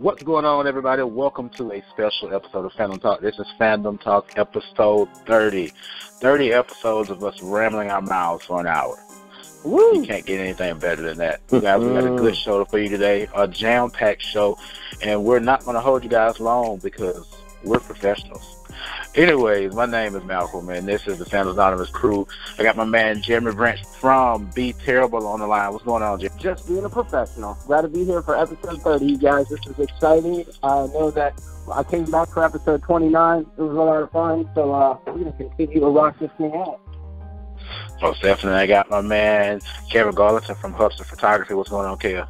What's going on, everybody? Welcome to a special episode of Fandom Talk. This is Fandom Talk episode 30. 30 episodes of us rambling our mouths for an hour. Woo! You can't get anything better than that. Guys, we got a good show for you today, a jam-packed show, and we're not going to hold you guys long because we're professionals. Anyways, my name is Malcolm, and this is the Fandom Anonymous crew. I got my man Jeremy Branch from Be Terrible on the line. What's going on, Jim? Just being a professional. Glad to be here for episode 30, you guys. This is exciting. I know that I came back for episode 29. It was a lot of fun, so we're going to continue to rock this thing out. Most definitely. I got my man Kevin Garlington from Hubster Photography. What's going on, Kev?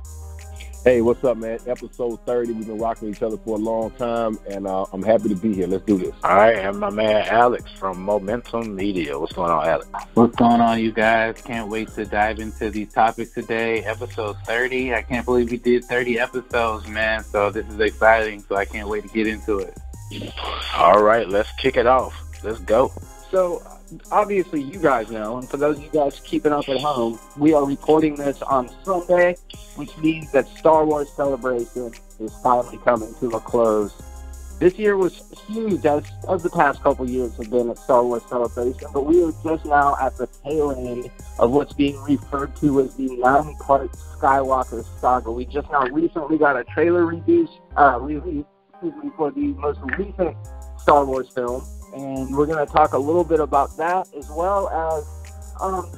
Hey, what's up, man? Episode 30. We've been rocking each other for a long time, and I'm happy to be here. Let's do this. All right, and my man Alex from Momentum Media. What's going on, Alex? What's going on, you guys? Can't wait to dive into these topics today. Episode 30. I can't believe we did 30 episodes, man. So this is exciting, so I can't wait to get into it. All right, let's kick it off. Let's go. So, obviously, you guys know, and for those of you guys keeping up at home, we are recording this on Sunday, which means that Star Wars Celebration is finally coming to a close. This year was huge, as the past couple years have been at Star Wars Celebration, but we are just now at the tail end of what's being referred to as the 9-part Skywalker saga. We just now recently got a trailer release for the most recent Star Wars film. And we're going to talk a little bit about that, as well as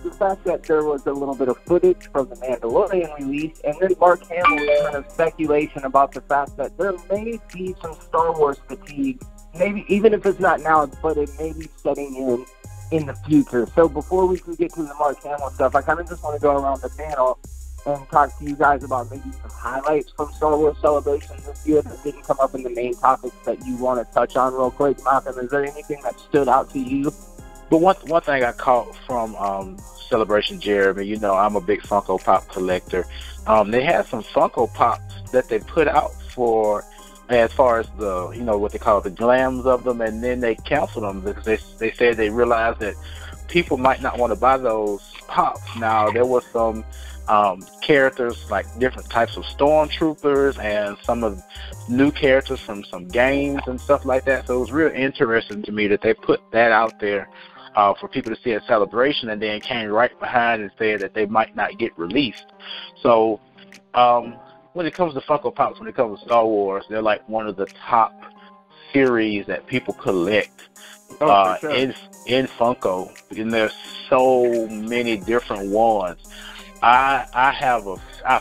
the fact that there was a little bit of footage from the Mandalorian release, and then Mark Hamill's kind of speculation about the fact that there may be some Star Wars fatigue, maybe even if it's not now, but it may be setting in the future. So before we can get to the Mark Hamill stuff, I kind of just want to go around the panel and talk to you guys about maybe some highlights from Star Wars Celebration this year that didn't come up in the main topics that you want to touch on real quick. Malcolm, is there anything that stood out to you? But one thing I caught from Celebration, Jeremy, you know, I'm a big Funko Pop collector. They had some Funko Pops that they put out for, as far as the, you know, what they call the glams of them, and then they canceled them because they said they realized that people might not want to buy those pops. Now, there was some characters, like different types of stormtroopers and some of new characters from some games and stuff like that. So it was real interesting to me that they put that out there for people to see at Celebration, and then came right behind and said that they might not get released. So when it comes to Funko Pops, when it comes to Star Wars, they're like one of the top series that people collect sure. in Funko, and there's so many different ones. I've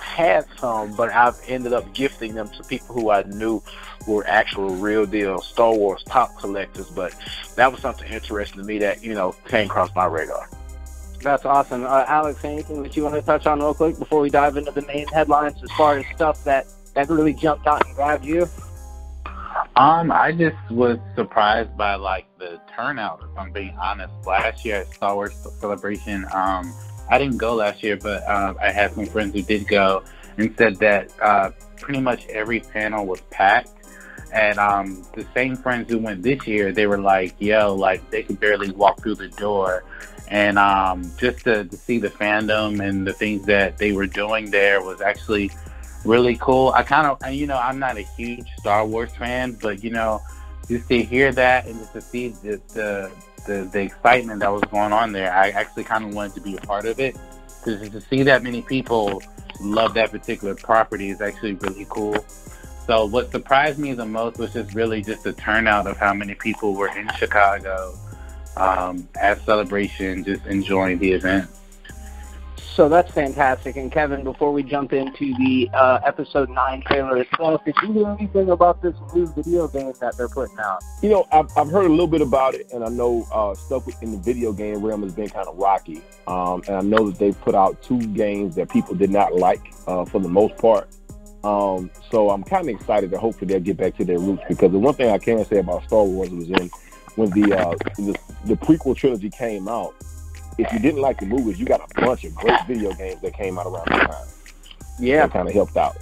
had some, but I've ended up gifting them to people who I knew were actual real deal Star Wars pop collectors. But that was something interesting to me that, you know, came across my radar. That's awesome. Alex, anything that you want to touch on real quick before we dive into the main headlines as far as stuff that really jumped out and grabbed you? I just was surprised by like the turnout, if I'm being honest. Last year at Star Wars Celebration, I didn't go last year, but I had some friends who did go and said that pretty much every panel was packed. And the same friends who went this year, they were like, yo, like they could barely walk through the door. And just to see the fandom and the things that they were doing there was actually really cool. I kind of, you know, I'm not a huge Star Wars fan, but, you know, just to hear that and just to see the excitement that was going on there, I actually kind of wanted to be a part of it. Because to see that many people love that particular property is actually really cool. So what surprised me the most was just really just the turnout of how many people were in Chicago at Celebration, just enjoying the event. So that's fantastic. And Kevin, before we jump into the episode 9 trailer itself, did you hear anything about this new video game that they're putting out? You know, I've heard a little bit about it, and I know stuff in the video game realm has been kind of rocky. And I know that they put out 2 games that people did not like for the most part. So I'm kind of excited that hopefully they'll get back to their roots, because the one thing I can say about Star Wars was when the prequel trilogy came out, if you didn't like the movies, you got a bunch of great video games that came out around the time. Yeah, that kind of helped out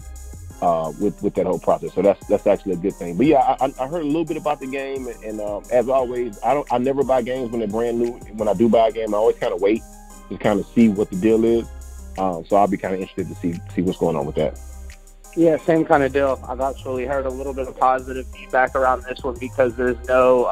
with that whole process. So that's actually a good thing. But yeah, I heard a little bit about the game, and as always, I never buy games when they're brand new. When I do buy a game, I always kind of wait to kind of see what the deal is. So I'll be kind of interested to see what's going on with that. Yeah, same kind of deal. I've actually heard a little bit of positive feedback around this one because there's no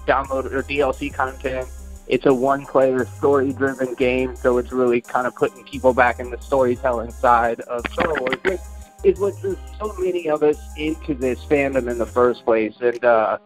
download or DLC content. It's a one-player, story-driven game, so it's really kind of putting people back in the storytelling side of Star Wars, which is what drew so many of us into this fandom in the first place. And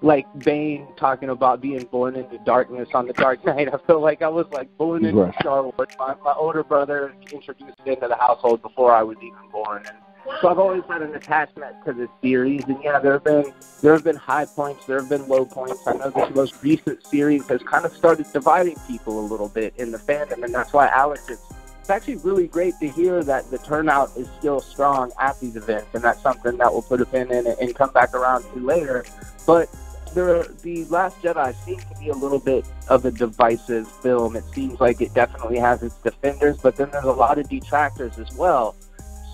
like Bane talking about being born into darkness on the Dark Knight, I feel like I was like born into Star Wars. My older brother introduced it into the household before I was even born, and so I've always had an attachment to this series. And yeah, there have been high points, there have been low points. I know this most recent series has kind of started dividing people a little bit in the fandom, and that's why, Alex, it's actually really great to hear that the turnout is still strong at these events, and that's something that we'll put a pin in and come back around to later. But the Last Jedi seems to be a little bit of a divisive film. It seems like it definitely has its defenders, but then there's a lot of detractors as well.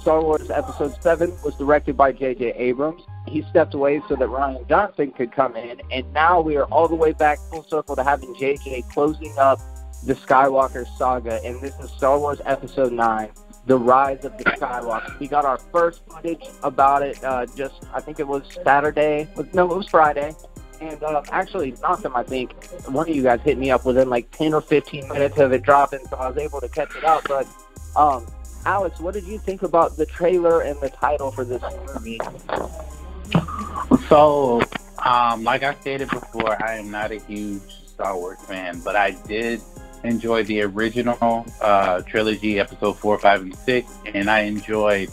Star Wars Episode 7 was directed by J.J. Abrams. He stepped away so that Rian Johnson could come in, and now we are all the way back full circle to having J.J. closing up the Skywalker saga, and this is Star Wars Episode 9, The Rise of the Skywalker. We got our first footage about it I think it was Saturday. No, it was Friday. And actually, Malcolm, I think one of you guys hit me up within like 10 or 15 minutes of it dropping, so I was able to catch it up. But, Alex, what did you think about the trailer and the title for this movie? So, like I stated before, I am not a huge Star Wars fan, but I did enjoy the original trilogy, Episode 4, 5, and 6, and I enjoyed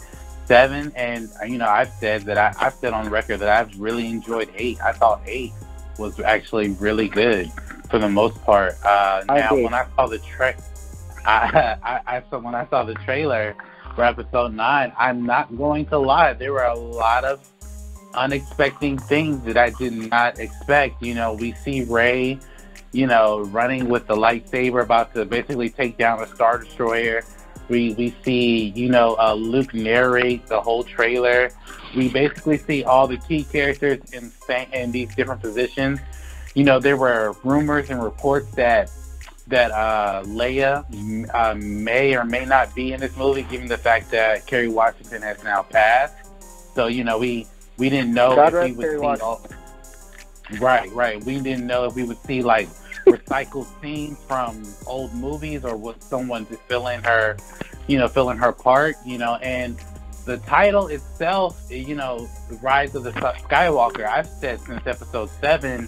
7, and I've said on record that I've really enjoyed 8. I thought 8 was actually really good for the most part. Now, when I saw the when I saw the trailer for Episode 9, I'm not going to lie, there were a lot of unexpected things that I did not expect. We see Rey, running with the lightsaber, about to basically take down a Star Destroyer. We see, Luke narrate the whole trailer. We basically see all the key characters in these different positions. There were rumors and reports that Leia may or may not be in this movie, given the fact that Kerry Washington has now passed. So, we didn't know if we would see all... Right. We didn't know if we would see, like, recycled scenes from old movies, or was someone to fill in her part, and the title itself, The Rise of the Skywalker. I've said since Episode 7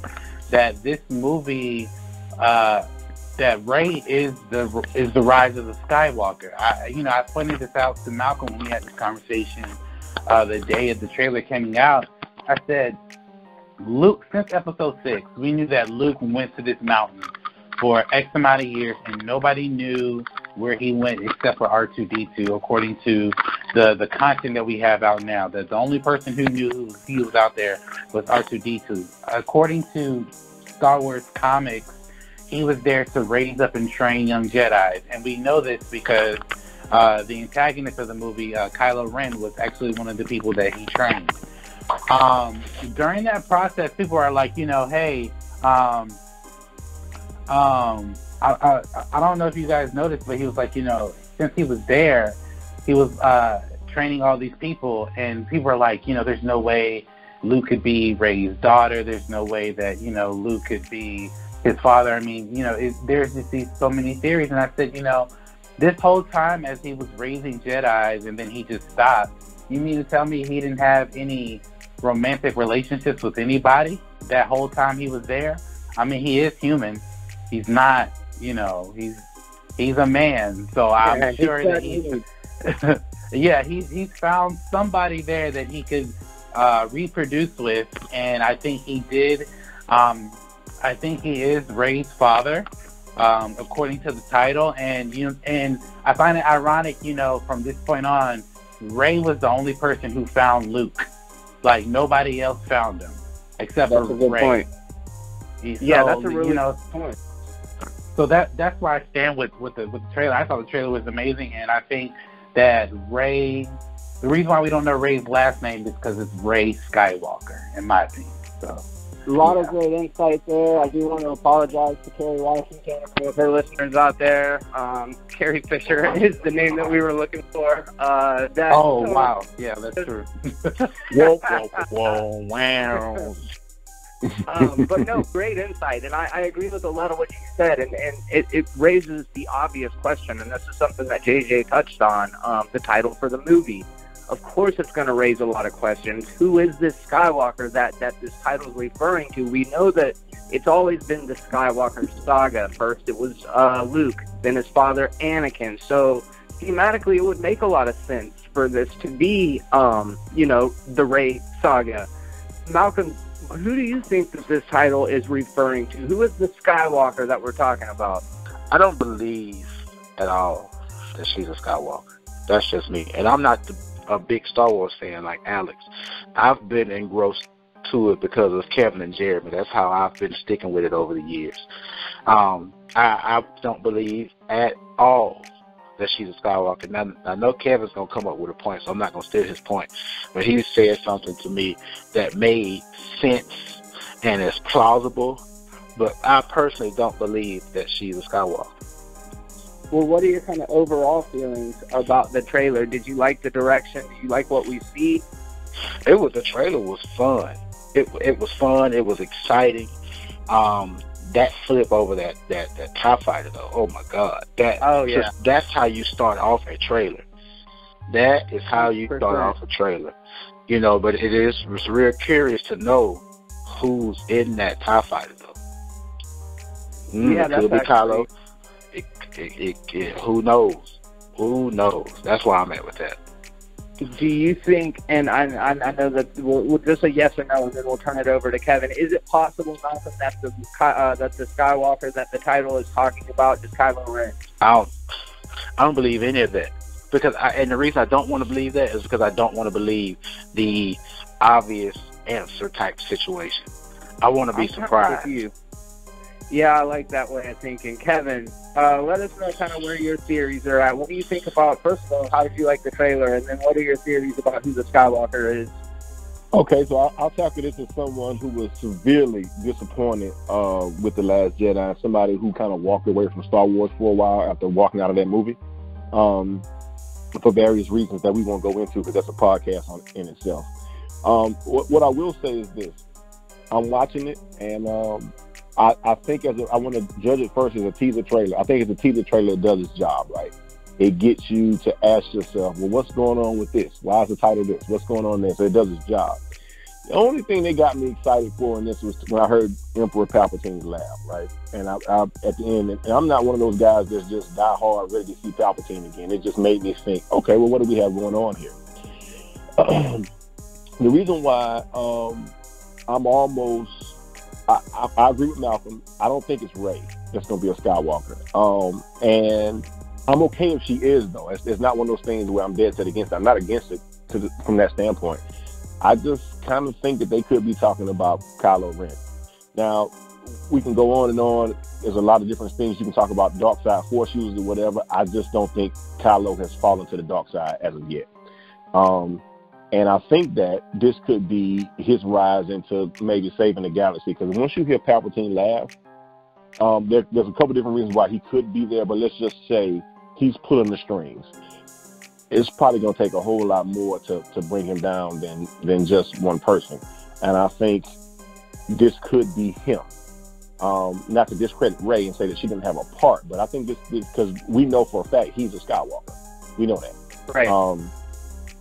that this movie, that Rey is the rise of the Skywalker. I pointed this out to Malcolm when we had this conversation the day of the trailer coming out. I said, Luke, since Episode 6, we knew that Luke went to this mountain for X amount of years, and nobody knew where he went except for R2-D2, according to the content that we have out now. That the only person who knew he was out there was R2-D2. According to Star Wars comics, he was there to raise up and train young Jedi, and we know this because the antagonist of the movie, Kylo Ren, was actually one of the people that he trained. During that process, people are like, hey, I don't know if you guys noticed, but he was like, since he was there, he was training all these people, and people are like, there's no way Luke could be Rey's daughter. There's no way that, Luke could be his father. I mean, there's just so many theories. And I said, this whole time as he was raising Jedis and then he just stopped, you mean to tell me he didn't have any romantic relationships with anybody that whole time he was there? I mean, he is human. He's not, he's a man. So I'm sure that he's found somebody there that he could reproduce with, and I think he did. I think he is Rey's father, according to the title, and I find it ironic, from this point on, Rey was the only person who found Luke. Like, nobody else found him except for Rey. That's a good point. Yeah, that's a really good point. So that's where I stand with the trailer. I thought the trailer was amazing, and I think that Rey, the reason why we don't know Rey's last name is because it's Rey Skywalker, in my opinion. So A lot of great insight there. I do want to apologize to Carrie Washington for her listeners out there. Carrie Fisher is the name that we were looking for. Wow. Yeah, that's true. Whoa, whoa, whoa, wow. But no, great insight, and I agree with a lot of what you said, and it raises the obvious question, and this is something that JJ touched on, the title for the movie. Of course it's going to raise a lot of questions. Who is this Skywalker that this title is referring to? We know that it's always been the Skywalker saga. First it was Luke, then his father Anakin, so thematically it would make a lot of sense for this to be, the Rey saga. Malcolm, who do you think that this title is referring to? Who is the Skywalker that we're talking about? I don't believe at all that she's a Skywalker. That's just me. And I'm not a big Star Wars fan like Alex. I've been engrossed to it because of Kevin and Jeremy. That's how I've been sticking with it over the years. I don't believe at all that she's a Skywalker. Now, I know Kevin's going to come up with a point, so I'm not going to steal his point. But he said something to me that made sense and is plausible. But I personally don't believe that she's a Skywalker. Well, what are your kind of overall feelings about the trailer? Did you like the direction? Did you like what we see? The trailer was fun. It was fun. It was exciting. That flip over that TIE fighter though, oh my God! That's how you start off a trailer. That is how you start off a trailer. But it's real curious to know who's in that TIE fighter though. Yeah, it could be Kylo. Who knows? Who knows? That's where I'm at with that. Do you think, and I know that we'll just a yes or no, and then we'll turn it over to Kevin. Is it possible, Malcolm, that the Skywalker that the title is talking about is Kylo Ren? I don't believe any of that, and the reason I don't want to believe that is because I don't want to believe the obvious answer type situation. I want to be surprised. With you. Yeah, I like that way of thinking. Kevin, let us know kind of where your theories are at. What do you think about, first of all, how did you like the trailer? And then what are your theories about who the Skywalker is? Okay, so I'll tackle this as someone who was severely disappointed with The Last Jedi, somebody who kind of walked away from Star Wars for a while after walking out of that movie for various reasons that we won't go into because that's a podcast in itself. What I will say is this. I'm watching it, and I think I want to judge it first as a teaser trailer. I think it's a teaser trailer that does its job, right? It gets you to ask yourself, well, what's going on with this? Why is the title this? What's going on there? So it does its job. The only thing they got me excited for in this was when I heard Emperor Palpatine laugh, right? And I at the end, and I'm not one of those guys that's just die hard ready to see Palpatine again. It just made me think, okay, well, what do we have going on here? The reason why I agree with Malcolm. I don't think it's Rey that's going to be a Skywalker. And I'm okay if she is, though. It's not one of those things where I'm dead set against it. I'm not against it from that standpoint. I just kind of think that they could be talking about Kylo Ren. Now, we can go on and on. There's a lot of different things you can talk about, dark side force users or whatever. I just don't think Kylo has fallen to the dark side as of yet. And I think that this could be his rise into maybe saving the galaxy. Because once you hear Palpatine laugh, there's a couple different reasons why he could be there. But let's just say he's pulling the strings. It's probably going to take a whole lot more to bring him down than just one person. And I think this could be him. Not to discredit Rey and say that she didn't have a part, but I think this because we know for a fact he's a Skywalker. We know that. Right.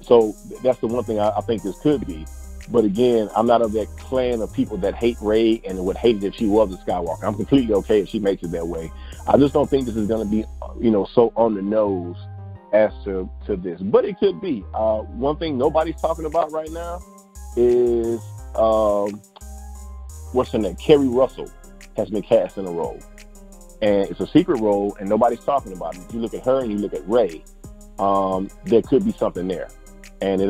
So that's the one thing I think this could be. But again, I'm not of that clan of people that hate Rey and would hate it if she was a Skywalker. I'm completely okay if she makes it that way. I just don't think this is going to be, so on the nose as to this. But it could be. One thing nobody's talking about right now is, what's her name? Kerry Russell has been cast in a role. And it's a secret role, and nobody's talking about it. If you look at her and you look at Rey, there could be something there. And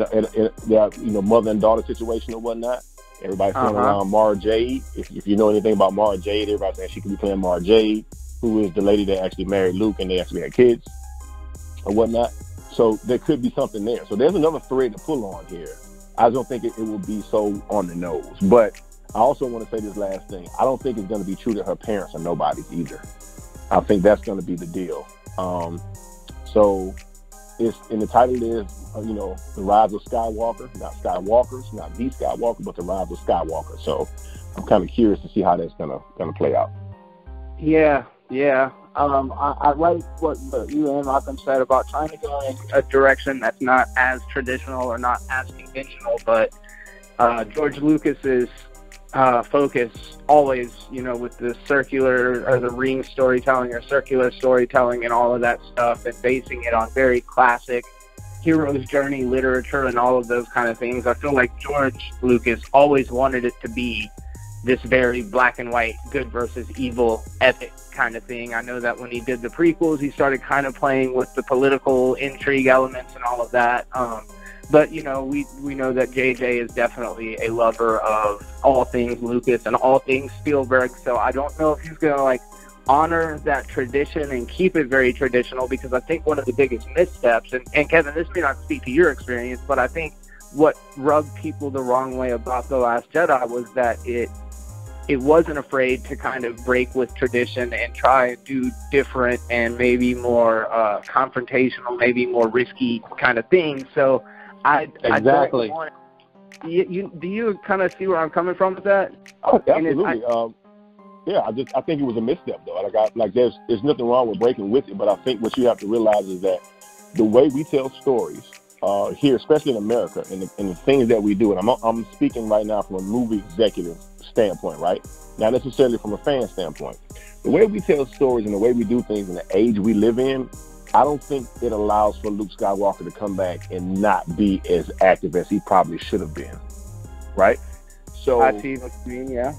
mother and daughter situation or whatnot. Everybody's throwing around Mara Jade. If you know anything about Mara Jade, everybody's saying she could be playing Mara Jade, who is the lady that actually married Luke and they actually had kids or whatnot. So there could be something there. So there's another thread to pull on here. I don't think it will be so on the nose. But I also want to say this last thing. I don't think it's going to be true to her parents or nobody's either. I think that's going to be the deal. So it's in the title is, The Rise of Skywalker, not Skywalkers, not the Skywalker, but The Rise of Skywalker. So I'm kind of curious to see how that's going to play out. Yeah. I like what you and Malcolm said about trying to go in a direction that's not as traditional or not as conventional, but George Lucas's focus always, with the circular or the ring storytelling or circular storytelling and all of that stuff, and basing it on very classic hero's journey literature and all of those kind of things. I feel like George Lucas always wanted it to be this very black and white, good versus evil, epic kind of thing. I know that when he did the prequels, he started kind of playing with the political intrigue elements and all of that. But, we know that JJ is definitely a lover of all things Lucas and all things Spielberg, so I don't know if he's going to, honor that tradition and keep it very traditional, because I think one of the biggest missteps, and Kevin, this may not speak to your experience, but I think what rubbed people the wrong way about The Last Jedi was that it wasn't afraid to kind of break with tradition and try and do different and maybe more confrontational, maybe more risky kind of things. So Exactly. Do you kind of see where I'm coming from with that? Oh, absolutely. I think it was a misstep though. There's nothing wrong with breaking with it, but I think what you have to realize is that the way we tell stories here, especially in America, and the things that we do, and I'm speaking right now from a movie executive standpoint, right? Not necessarily from a fan standpoint. The way we tell stories and the way we do things in the age we live in, I don't think it allows for Luke Skywalker to come back and not be as active as he probably should have been, right? So I see what you mean, yeah.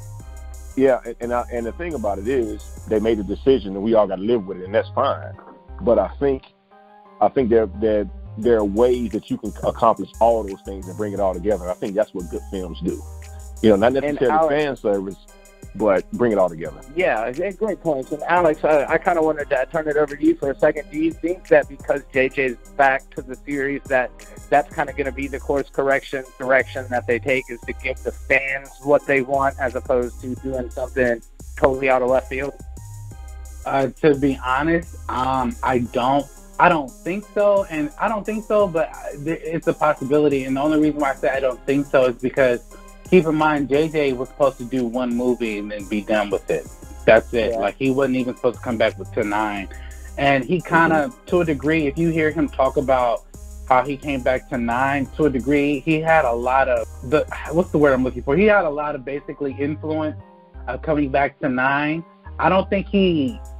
Yeah, and the thing about it is they made a decision and we all got to live with it, and that's fine. But I think there are ways that you can accomplish all those things and bring it all together. I think that's what good films do. Not necessarily fan service, but bring it all together. Yeah, great points. And Alex, I kind of wanted to turn it over to you for a second. Do you think that because JJ's back to the series, that's kind of going to be the course direction that they take, is to give the fans what they want as opposed to doing something totally out of left field? To be honest, I don't think so, and I don't think so, but it's a possibility. And the only reason why I say I don't think so is because, keep in mind, JJ was supposed to do one movie and then be done with it. That's it. Yeah. He wasn't even supposed to come back to 9. And he kind of, to a degree, if you hear him talk about how he came back to 9, to a degree, he had a lot of, what's the word I'm looking for? He had a lot of basically influence coming back to 9. I don't think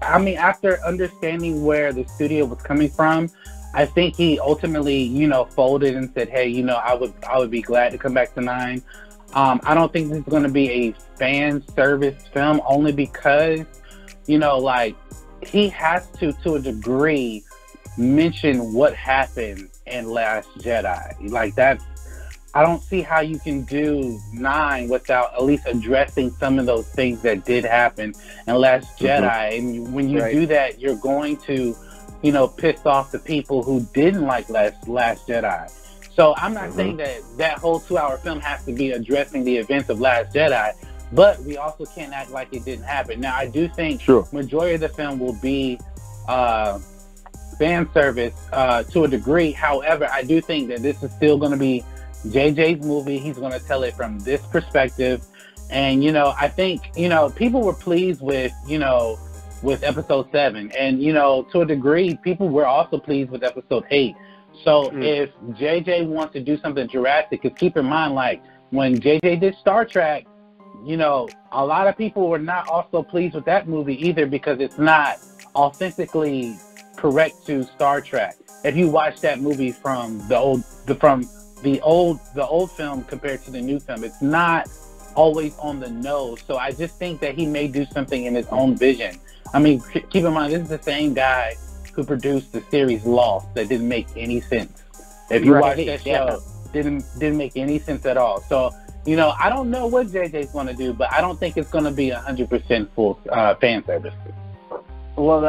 after understanding where the studio was coming from, I think he ultimately, folded and said, hey, I would be glad to come back to 9. I don't think this is going to be a fan service film, only because, he has to a degree, mention what happened in Last Jedi. I don't see how you can do 9 without at least addressing some of those things that did happen in Last Jedi. And when you do that, you're going to, piss off the people who didn't like Last Jedi. So I'm not saying that whole 2-hour film has to be addressing the events of Last Jedi, but we also can't act like it didn't happen. Now, I do think majority of the film will be fan service to a degree. However, I do think that this is still going to be JJ's movie. He's going to tell it from this perspective. And, I think, people were pleased with episode 7. And, to a degree, people were also pleased with episode 8. So if JJ wants to do something drastic, because keep in mind, when JJ did Star Trek, a lot of people were not also pleased with that movie either, because it's not authentically correct to Star Trek. If you watch that movie from the old film compared to the new film, it's not always on the nose. So I just think that he may do something in his own vision. I mean, keep in mind, this is the same guy who produced the series Lost that didn't make any sense. If you watch that show, didn't make any sense at all. So, I don't know what JJ's going to do, but I don't think it's going to be 100% full fan service. Well,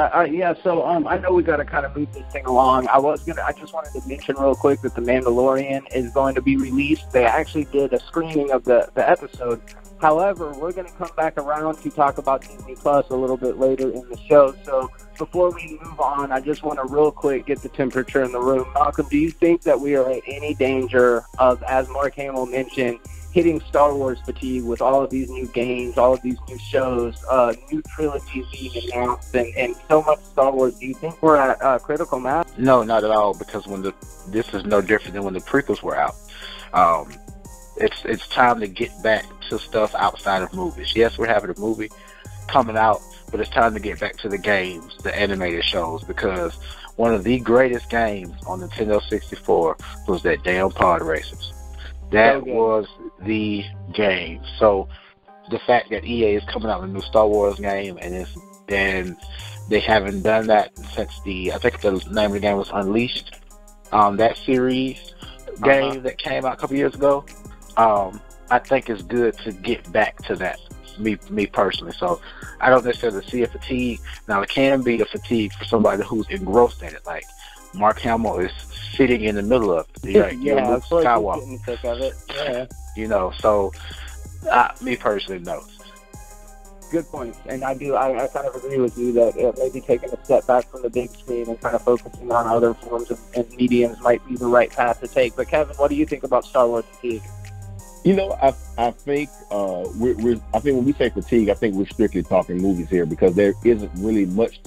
so I know we got to kind of move this thing along. I just wanted to mention real quick that The Mandalorian is going to be released. They actually did a screening of the episode However, we're going to come back around to talk about Disney Plus a little bit later in the show. So before we move on, I just want to real quick get the temperature in the room. Malcolm, do you think that we are at any danger of, as Mark Hamill mentioned, hitting Star Wars fatigue with all of these new games, all of these new shows, new trilogies being announced, and so much Star Wars? Do you think we're at critical mass? No, not at all, because this is no different than when the prequels were out. It's time to get back to stuff outside of movies. Yes, we're having a movie coming out, but it's time to get back to the games, the animated shows, because one of the greatest games on Nintendo 64 was that damn Pod Racers. That was the game. So the fact that EA is coming out with a new Star Wars game, and they haven't done that since I think the name of the game was Unleashed, that series game that came out a couple years ago. I think it's good to get back to that, me personally. So I don't necessarily see a fatigue. Now, it can be a fatigue for somebody who's engrossed in it, like Mark Hamill is sitting in the middle of it. Like, yeah, Luke Skywalker. Getting sick of it. Yeah. You know, so me personally, no. Good point. And I kind of agree with you that maybe taking a step back from the big screen and kind of focusing on other forms and mediums might be the right path to take. But Kevin, what do you think about Star Wars fatigue? You know, I think I think when we say fatigue, I think we're strictly talking movies here, because there isn't really much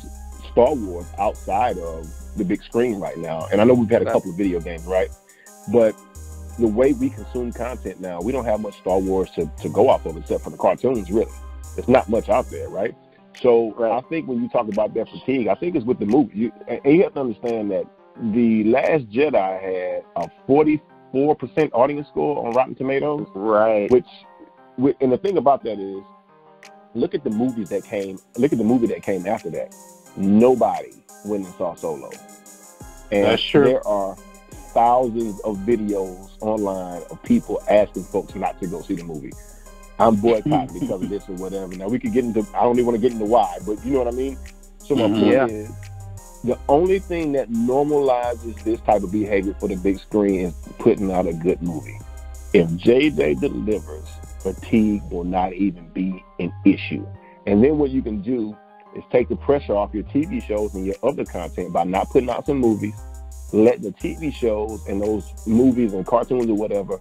Star Wars outside of the big screen right now. And I know we've had a couple of video games, right? But the way we consume content now, we don't have much Star Wars to go off of except for the cartoons, really. There's not much out there, right? So I think when you talk about that fatigue, I think it's with the movie. And you have to understand that The Last Jedi had a 44% audience score on Rotten Tomatoes. Right. And the thing about that is, look at the movie that came after that. Nobody went and saw Solo. And that's true. There are thousands of videos online of people asking folks not to go see the movie. I'm boycotting because of this or whatever. Now, we could get into, I don't even want to get into why, but you know what I mean? So my point is, the only thing that normalizes this type of behavior for the big screen is putting out a good movie. If JJ delivers, fatigue will not even be an issue. And then what you can do is take the pressure off your TV shows and your other content by not putting out some movies. Let the TV shows and those movies and cartoons or whatever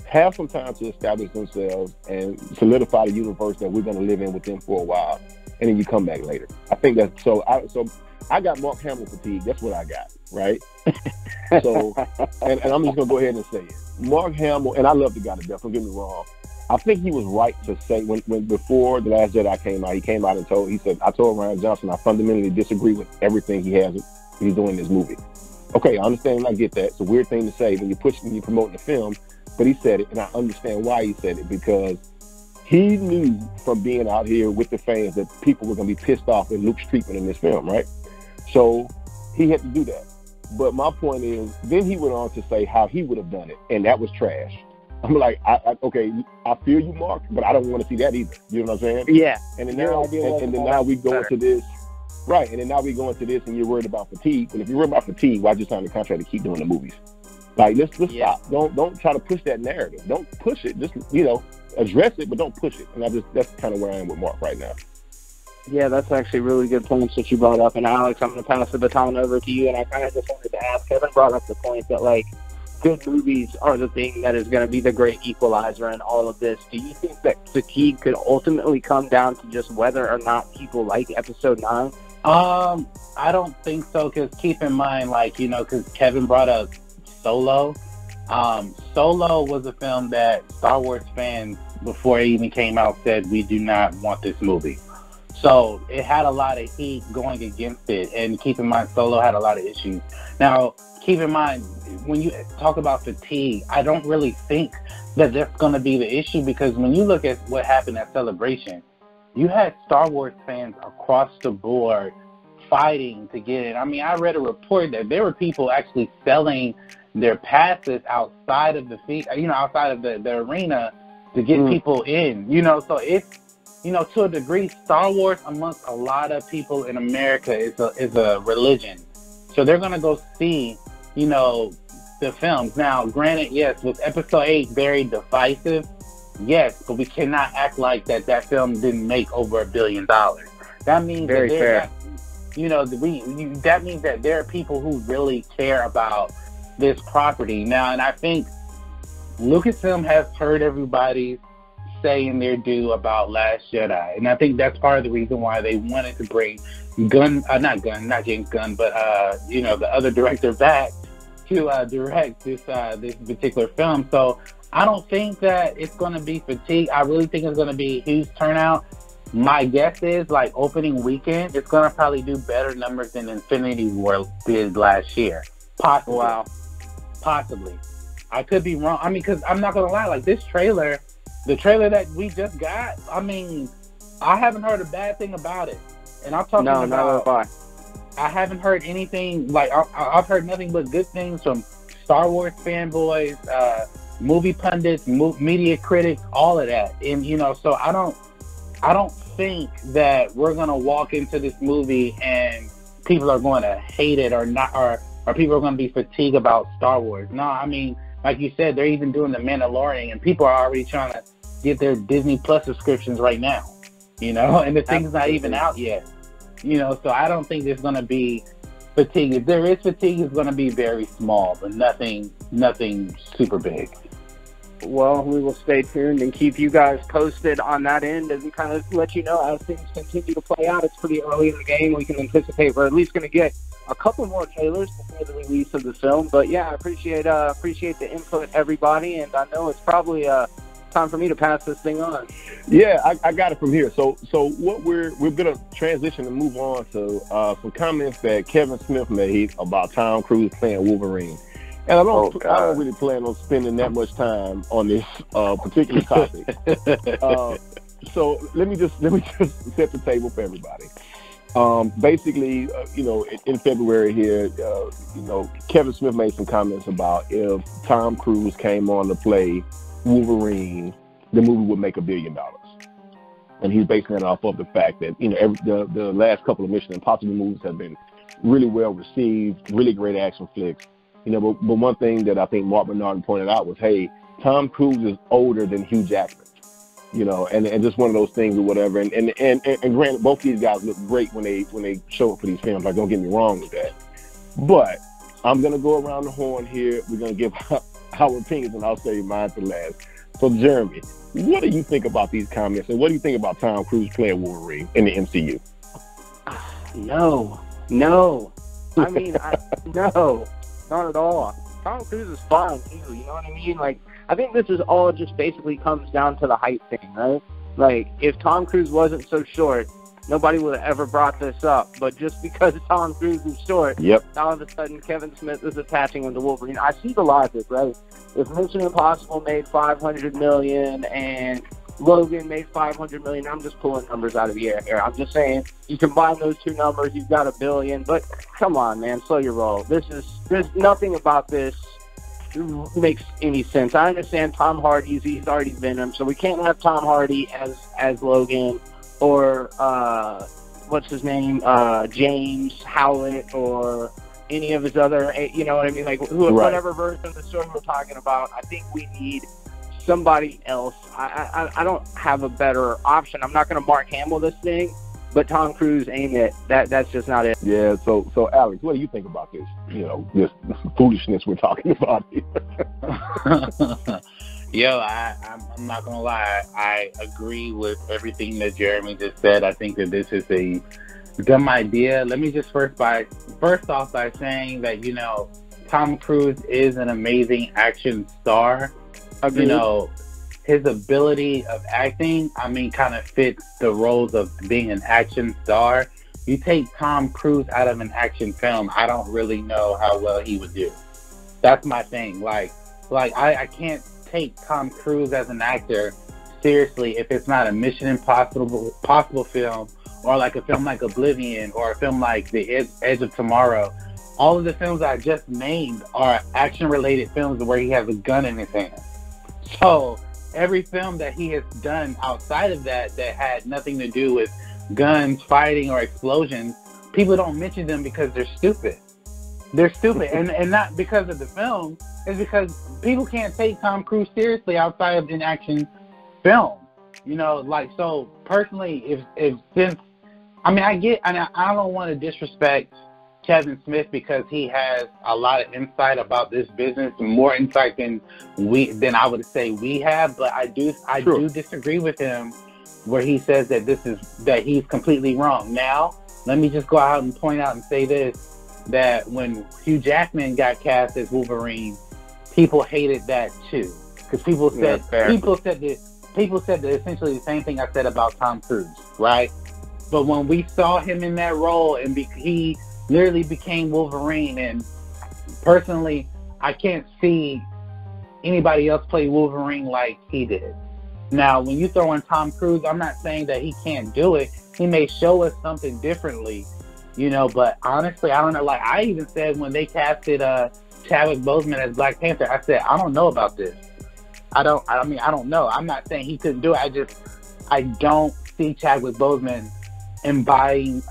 have some time to establish themselves and solidify the universe that we're going to live in with them for a while, and then you come back later. I think that's so. I got Mark Hamill fatigue. That's what I got, right? So, and I'm just going to go ahead and say it. Mark Hamill, and I love the guy to death. Don't get me wrong. I think he was right to say when before The Last Jedi came out, he came out and he said, I told Ryan Johnson I fundamentally disagree with everything he's doing in this movie. Okay, I understand and I get that. It's a weird thing to say when you're promoting the film, but he said it, and I understand why he said it, because he knew from being out here with the fans that people were going to be pissed off at Luke's treatment in this film, right? So he had to do that. But my point is, then he went on to say how he would have done it, and that was trash. I'm like, okay, I feel you, Mark, but I don't want to see that either. You know what I'm saying? Yeah. And then now we go into this, right? And then now we go into this, and you're worried about fatigue. And if you're worried about fatigue, why just sign the contract to keep doing the movies? Like, let's stop. Don't try to push that narrative. Don't push it. Just address it, but don't push it. And that's kind of where I am with Mark right now. Yeah, that's actually really good points that you brought up. And Alex, I'm going to pass the baton over to you. And I kind of just wanted to ask, Kevin brought up the point that, like, good movies are the thing that is going to be the great equalizer in all of this. Do you think that fatigue could ultimately come down to just whether or not people like Episode 9? I don't think so, because keep in mind, because Kevin brought up Solo. Solo was a film that Star Wars fans, before it even came out, said, we do not want this movie. So it had a lot of heat going against it, and keep in mind, Solo had a lot of issues. Now, keep in mind, when you talk about fatigue, I don't really think that that's going to be the issue, because when you look at what happened at Celebration, you had Star Wars fans across the board fighting to get in. I mean, I read a report that there were people actually selling their passes outside of outside of the arena to get people in. So it's, to a degree, Star Wars amongst a lot of people in America is a religion. So they're going to go see, the films. Now, granted, yes, was Episode 8 very divisive? Yes, but we cannot act like that film didn't make over $1 billion. That means Very fair. That means that there are people who really care about this property now, and I think Lucasfilm has heard everybody saying their due about Last Jedi, and I think that's part of the reason why they wanted to bring not James Gunn, but the other director back to direct this particular film. So I don't think that it's going to be fatigue. I really think it's going to be a huge turnout. My guess is, like, opening weekend, it's going to probably do better numbers than Infinity War did last year. Possibly. Wow. Possibly. I could be wrong. I mean, because I'm not going to lie, like, this trailer, the trailer that we just got, I mean, I haven't heard a bad thing about it. And I'm talking about... No, not I haven't heard anything, like, I've heard nothing but good things from Star Wars fanboys, movie pundits, media critics, all of that. And, so I don't think that we're going to walk into this movie and people are going to hate it or people are going to be fatigued about Star Wars. No, I mean, like you said, they're even doing The Mandalorian, and people are already trying to get their Disney Plus subscriptions right now, and the thing's not even out yet, so I don't think there's going to be fatigue. If there is fatigue, it's going to be very small, but nothing super big. Well, we will stay tuned and keep you guys posted on that end and kind of let you know as things continue to play out. It's pretty early in the game. We can anticipate we're at least going to get a couple more trailers before the release of the film. But yeah, I appreciate the input, everybody, and I know it's probably time for me to pass this thing on. Yeah, I got it from here. So what we're going to transition and move on to some comments that Kevin Smith made about Tom Cruise playing Wolverine. And I don't really plan on spending that much time on this particular topic. So let me just set the table for everybody. Basically, in February here, Kevin Smith made some comments about if Tom Cruise came on to play Wolverine, the movie would make $1 billion. And he's basing it off of the fact that, the last couple of Mission Impossible movies have been really well received, really great action flicks. But one thing that I think Mark Bernard pointed out was, hey, Tom Cruise is older than Hugh Jackman, and just one of those things or whatever. And granted, both these guys look great when they show up for these films. Like, don't get me wrong with that. But I'm gonna go around the horn here. We're gonna give our opinions, and I'll say mine to last. So, Jeremy, what do you think about these comments, and what do you think about Tom Cruise playing Wolverine in the MCU? No. I mean, no. Not at all. Tom Cruise is fine, too, you know what I mean? Like, I think this is all just basically comes down to the height thing, right? Like, if Tom Cruise wasn't so short, nobody would have ever brought this up. But just because Tom Cruise is short, now all of a sudden Kevin Smith is attaching him to Wolverine. I see the logic, right? If Mission Impossible made $500 million and Logan made $500 million, I'm just pulling numbers out of the air here. I'm just saying, you combine those two numbers, you've got $1 billion. But come on, man, slow your roll. There's nothing about this makes any sense. I understand Tom Hardy's, he's already Venom, so we can't have Tom Hardy as Logan or what's his name, James Howlett, or any of his other, you know what I mean? Like whatever version of the story we're talking about. I think we need somebody else. I don't have a better option. I'm not going to Mark Hamill this thing, but Tom Cruise ain't it. That's just not it. Yeah. So Alex, what do you think about this? This foolishness we're talking about here. Yo, I'm not gonna lie. I agree with everything that Jeremy just said. I think that this is a dumb idea. Let me just first off by saying that Tom Cruise is an amazing action star. Agreed. His ability of acting, kind of fits the roles of being an action star. You take Tom Cruise out of an action film, I don't really know how well he would do. That's my thing. I can't take Tom Cruise as an actor seriously if it's not a Mission Impossible film, or like a film like Oblivion, or a film like The Edge of Tomorrow. All of the films I just named are action-related films where he has a gun in his hand. So every film that he has done outside of that had nothing to do with guns, fighting, or explosions, people don't mention them because they're stupid. They're stupid, and not because of the film. It's because people can't take Tom Cruise seriously outside of an action film. You know, like, so personally, if since, I mean, I don't want to disrespect Kevin Smith because he has a lot of insight about this business, more insight than I would say we have. But I do disagree with him where he says that he's completely wrong. Now, let me just go out and point out and say this, that when Hugh Jackman got cast as Wolverine, people hated that too, because people said essentially the same thing I said about Tom Cruise, right? But when we saw him in that role and he literally became Wolverine, and personally, I can't see anybody else play Wolverine like he did. Now, when you throw in Tom Cruise, I'm not saying that he can't do it. He may show us something differently, you know, but honestly, I don't know. Like, I even said when they casted Chadwick Boseman as Black Panther, I said, I don't know about this. I don't know. I'm not saying he couldn't do it. I don't see Chadwick Boseman embodying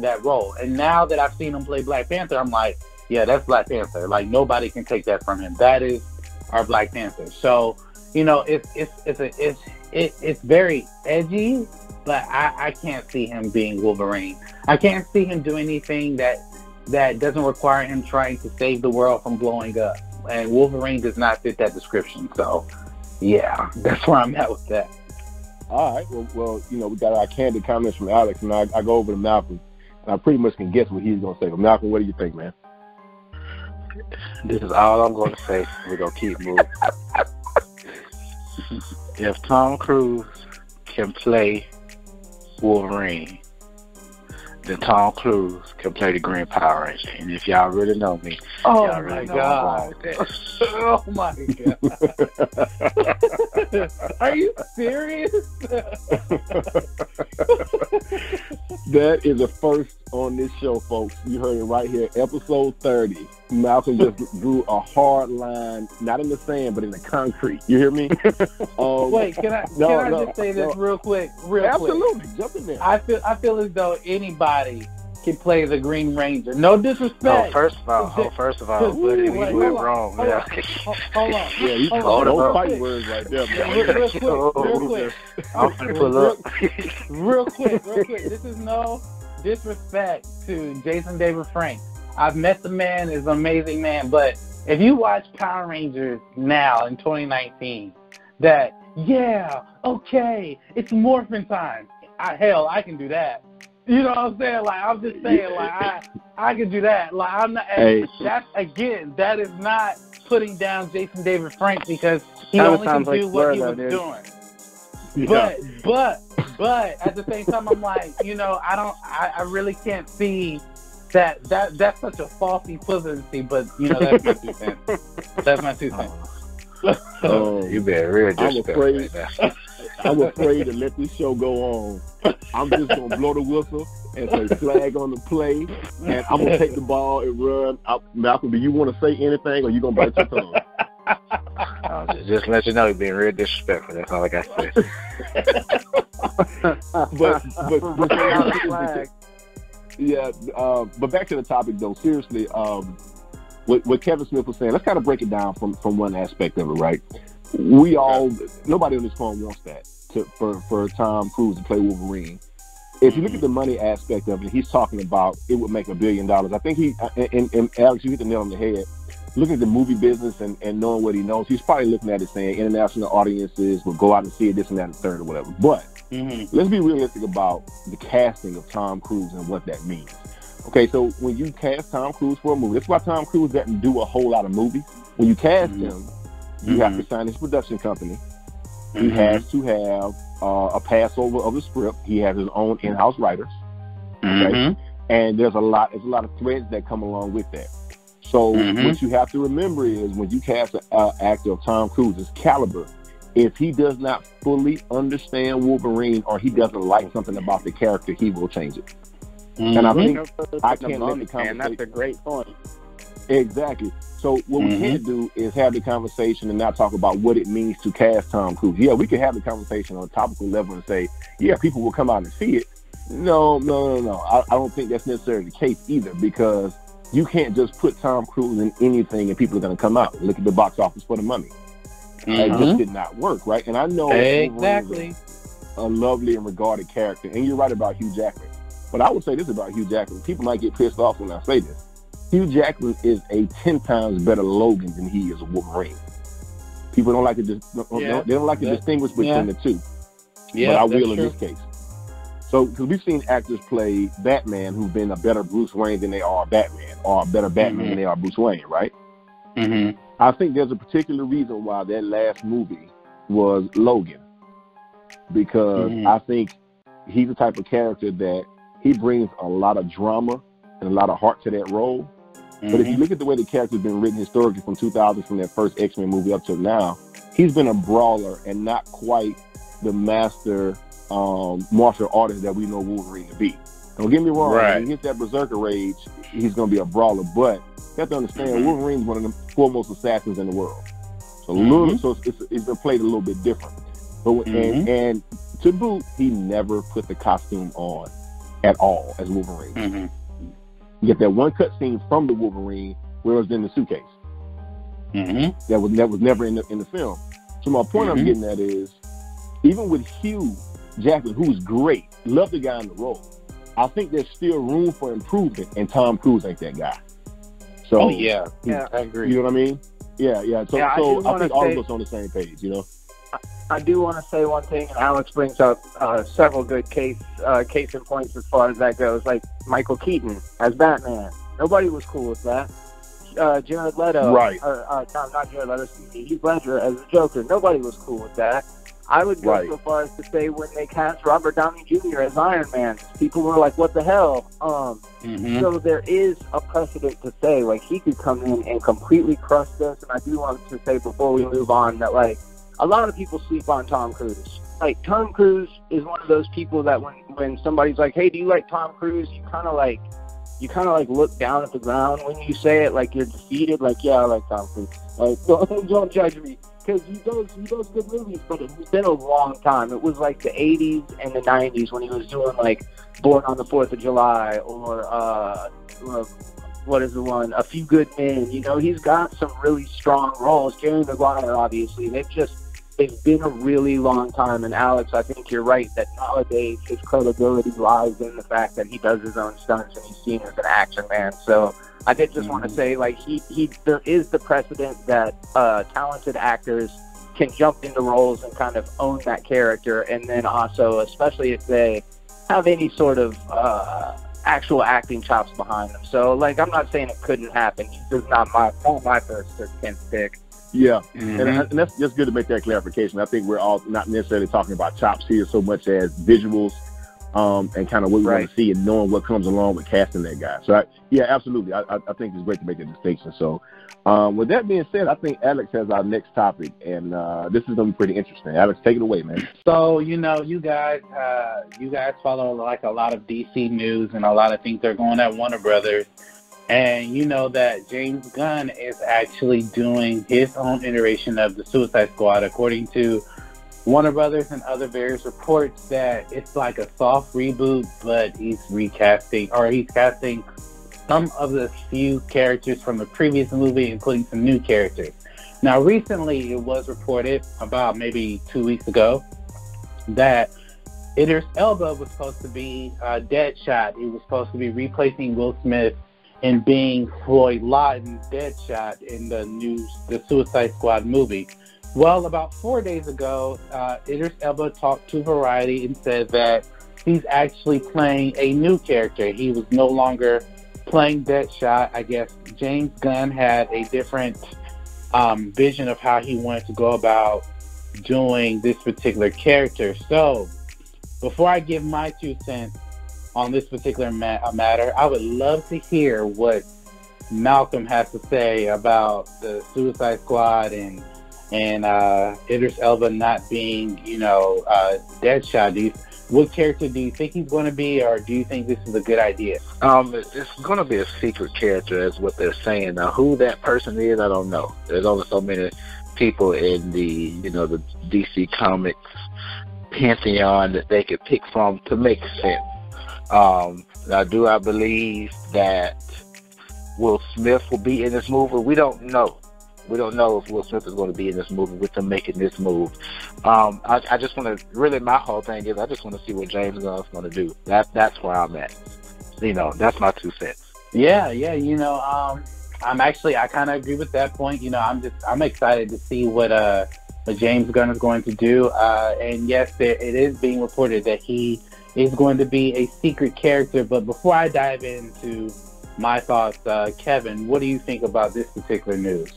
that role. And now that I've seen him play Black Panther, I'm like, yeah, that's Black Panther. Like, nobody can take that from him. That is our Black Panther. So, you know, it's very edgy, but I can't see him being Wolverine. I can't see him doing anything that doesn't require him trying to save the world from blowing up. And Wolverine does not fit that description. So, yeah, that's where I'm at with that. All right. Well, you know, we got our candid comments from Alex, and I go over to Malcolm, and I pretty much can guess what he's going to say. But Malcolm, what do you think, man? This is all I'm going to say. We're going to keep moving. If Tom Cruise can play Wolverine, then Tom Cruise can play the Green Power Ranger. And if y'all really know me, y'all really know I'm wrong with that. Oh my God. Are you serious? That is a first on this show, folks. You heard it right here. Episode 30. Malcolm just drew a hard line, not in the sand, but in the concrete. You hear me? Wait, can I just say this real quick? Absolutely. Jump in there. I feel as though anybody can play the Green Ranger. No disrespect. First of all, buddy, we went wrong. Hold on. Yeah, you called those fight words right there, man. Real quick. I'm gonna pull up. Real quick. This is no disrespect to Jason David Frank. I've met the man, is an amazing man, but if you watch Power Rangers now in 2019, it's morphin' time. I can do that. You know what I'm saying? Like, I'm just saying, like, I can do that. Like, I'm not. Hey. That is not putting down Jason David Frank because he only can do what he was doing. Yeah. But at the same time, I'm like, you know, I really can't see that's such a false equivalency. But you know, that's my 2 cents. That's my 2 cents. You better real disrespectful right now. I'm afraid to let this show go on. I'm just going to blow the whistle and say flag on the play, and I'm going to take the ball and run. Malcolm, do you want to say anything, or you going to bite your tongue? Just let you know you're being real disrespectful. That's all I got to say. But back to the topic, though. Seriously, what Kevin Smith was saying, let's kind of break it down from one aspect of it, right? Nobody on this phone wants that for Tom Cruise to play Wolverine. If you look at the money aspect of it, he's talking about it would make $1 billion. I think and Alex, you hit the nail on the head. Looking at the movie business and knowing what he knows, he's probably looking at it saying international audiences will go out and see it, this and that and third or whatever. But let's be realistic about the casting of Tom Cruise and what that means. Okay, so when you cast Tom Cruise for a movie, that's why Tom Cruise doesn't do a whole lot of movies. When you cast him, you have to sign his production company. He has to have a passover of the script. He has his own in-house writers. Okay? And there's a lot of threads that come along with that. So what you have to remember is when you cast an actor of Tom Cruise's caliber, if he does not fully understand Wolverine or he doesn't like something about the character, he will change it. And I think I can't let the conversation. That's a great point. Exactly. So what we can't do is have the conversation and not talk about what it means to cast Tom Cruise. Yeah, we can have the conversation on a topical level and say, yeah, people will come out and see it. No. I don't think that's necessarily the case either, because you can't just put Tom Cruise in anything and people are going to come out. Look at the box office for the money. It just did not work, right? And I know exactly a lovely and regarded character, and you're right about Hugh Jackman. But I would say this about Hugh Jackman. People might get pissed off when I say this. Hugh Jackman is a 10 times better Logan than he is a Wolverine. People don't like to they don't like to distinguish between the two. Yeah, but I will in this case. So, because we've seen actors play Batman who've been a better Bruce Wayne than they are Batman, or a better Batman than they are Bruce Wayne, right? I think there's a particular reason why that last movie was Logan, because I think he's the type of character that he brings a lot of drama and a lot of heart to that role. But if you look at the way the character's been written historically from 2000, from that first X-Men movie up till now, he's been a brawler and not quite the master martial artist that we know Wolverine to be. Don't get me wrong, when he hits that berserker rage, he's going to be a brawler. But you have to understand, Wolverine's one of the foremost assassins in the world. So, it's been played a little bit different. But and to boot, he never put the costume on at all as Wolverine. You get that one cut scene from the Wolverine where it was in the suitcase. That was never in the film. So my point I'm getting at is, even with Hugh Jackman, who's great, love the guy in the role, I think there's still room for improvement, and Tom Cruise ain't that guy. So I agree. You know what I I think all of us on the same page, you know. I do want to say one thing, and Alex brings up several good case in points as far as that goes. Like Michael Keaton as Batman, nobody was cool with that. Jared Leto, not Jared Leto, Heath Ledger as the Joker, nobody was cool with that. I would go so far as to say when they cast Robert Downey Jr. as Iron Man, people were like, "What the hell?" So there is a precedent to say, like, he could come in and completely crush this. And I do want to say before we move on that, like, a lot of people sleep on Tom Cruise. Like, Tom Cruise is one of those people that when somebody's like, "Hey, do you like Tom Cruise?" You kind of like look down at the ground when you say it, like you're defeated. Like, yeah, I like Tom Cruise. Like, don't judge me, because he does good movies, but it's been a long time. It was like the 80s and the 90s when he was doing like Born on the 4th of July or what is the one? A Few Good Men. You know, he's got some really strong roles. Jerry Maguire, obviously. They've been a really long time. And Alex, I think you're right that nowadays his credibility lies in the fact that he does his own stunts and he's seen as an action man. So I did just want to say, like, there is the precedent that talented actors can jump into roles and kind of own that character, and then also, especially if they have any sort of actual acting chops behind them. So, like, I'm not saying it couldn't happen. He's just not my first or 10th pick. Yeah, and that's just good to make that clarification. I think we're all not necessarily talking about chops here so much as visuals and kind of what we want to see and knowing what comes along with casting that guy. So, absolutely. I think it's great to make that distinction. So, with that being said, I think Alex has our next topic, and this is going to be pretty interesting. Alex, take it away, man. So, you guys follow like a lot of DC news and a lot of things that are going at Warner Brothers. And you know that James Gunn is actually doing his own iteration of the Suicide Squad, according to Warner Brothers and other various reports, that it's like a soft reboot, but he's casting some of the few characters from the previous movie, including some new characters. Now, recently it was reported, about maybe 2 weeks ago, that Idris Elba was supposed to be Deadshot. He was supposed to be replacing Will Smith and being Floyd Lawton's Deadshot in the Suicide Squad movie. Well, about 4 days ago, Idris Elba talked to Variety and said that he's actually playing a new character. He was no longer playing Deadshot. I guess James Gunn had a different vision of how he wanted to go about doing this particular character. So, before I give my 2 cents on this particular matter, I would love to hear what Malcolm has to say about the Suicide Squad and Idris Elba not being, Deadshot. What character do you think he's going to be, or do you think this is a good idea? It's going to be a secret character, is what they're saying. Now, who that person is, I don't know. There's only so many people in the DC Comics pantheon that they could pick from to make sense. Now, do I believe that Will Smith will be in this movie? We don't know. We don't know if Will Smith is going to be in this movie with them making this move. I just want to, really, my whole thing is I just want to see what James Gunn's going to do. That's where I'm at. That's my 2 cents. Yeah, I kind of agree with that point. I'm excited to see what James Gunn is going to do. And yes, it is being reported that he is going to be a secret character. But before I dive into my thoughts, Kevin, what do you think about this particular news?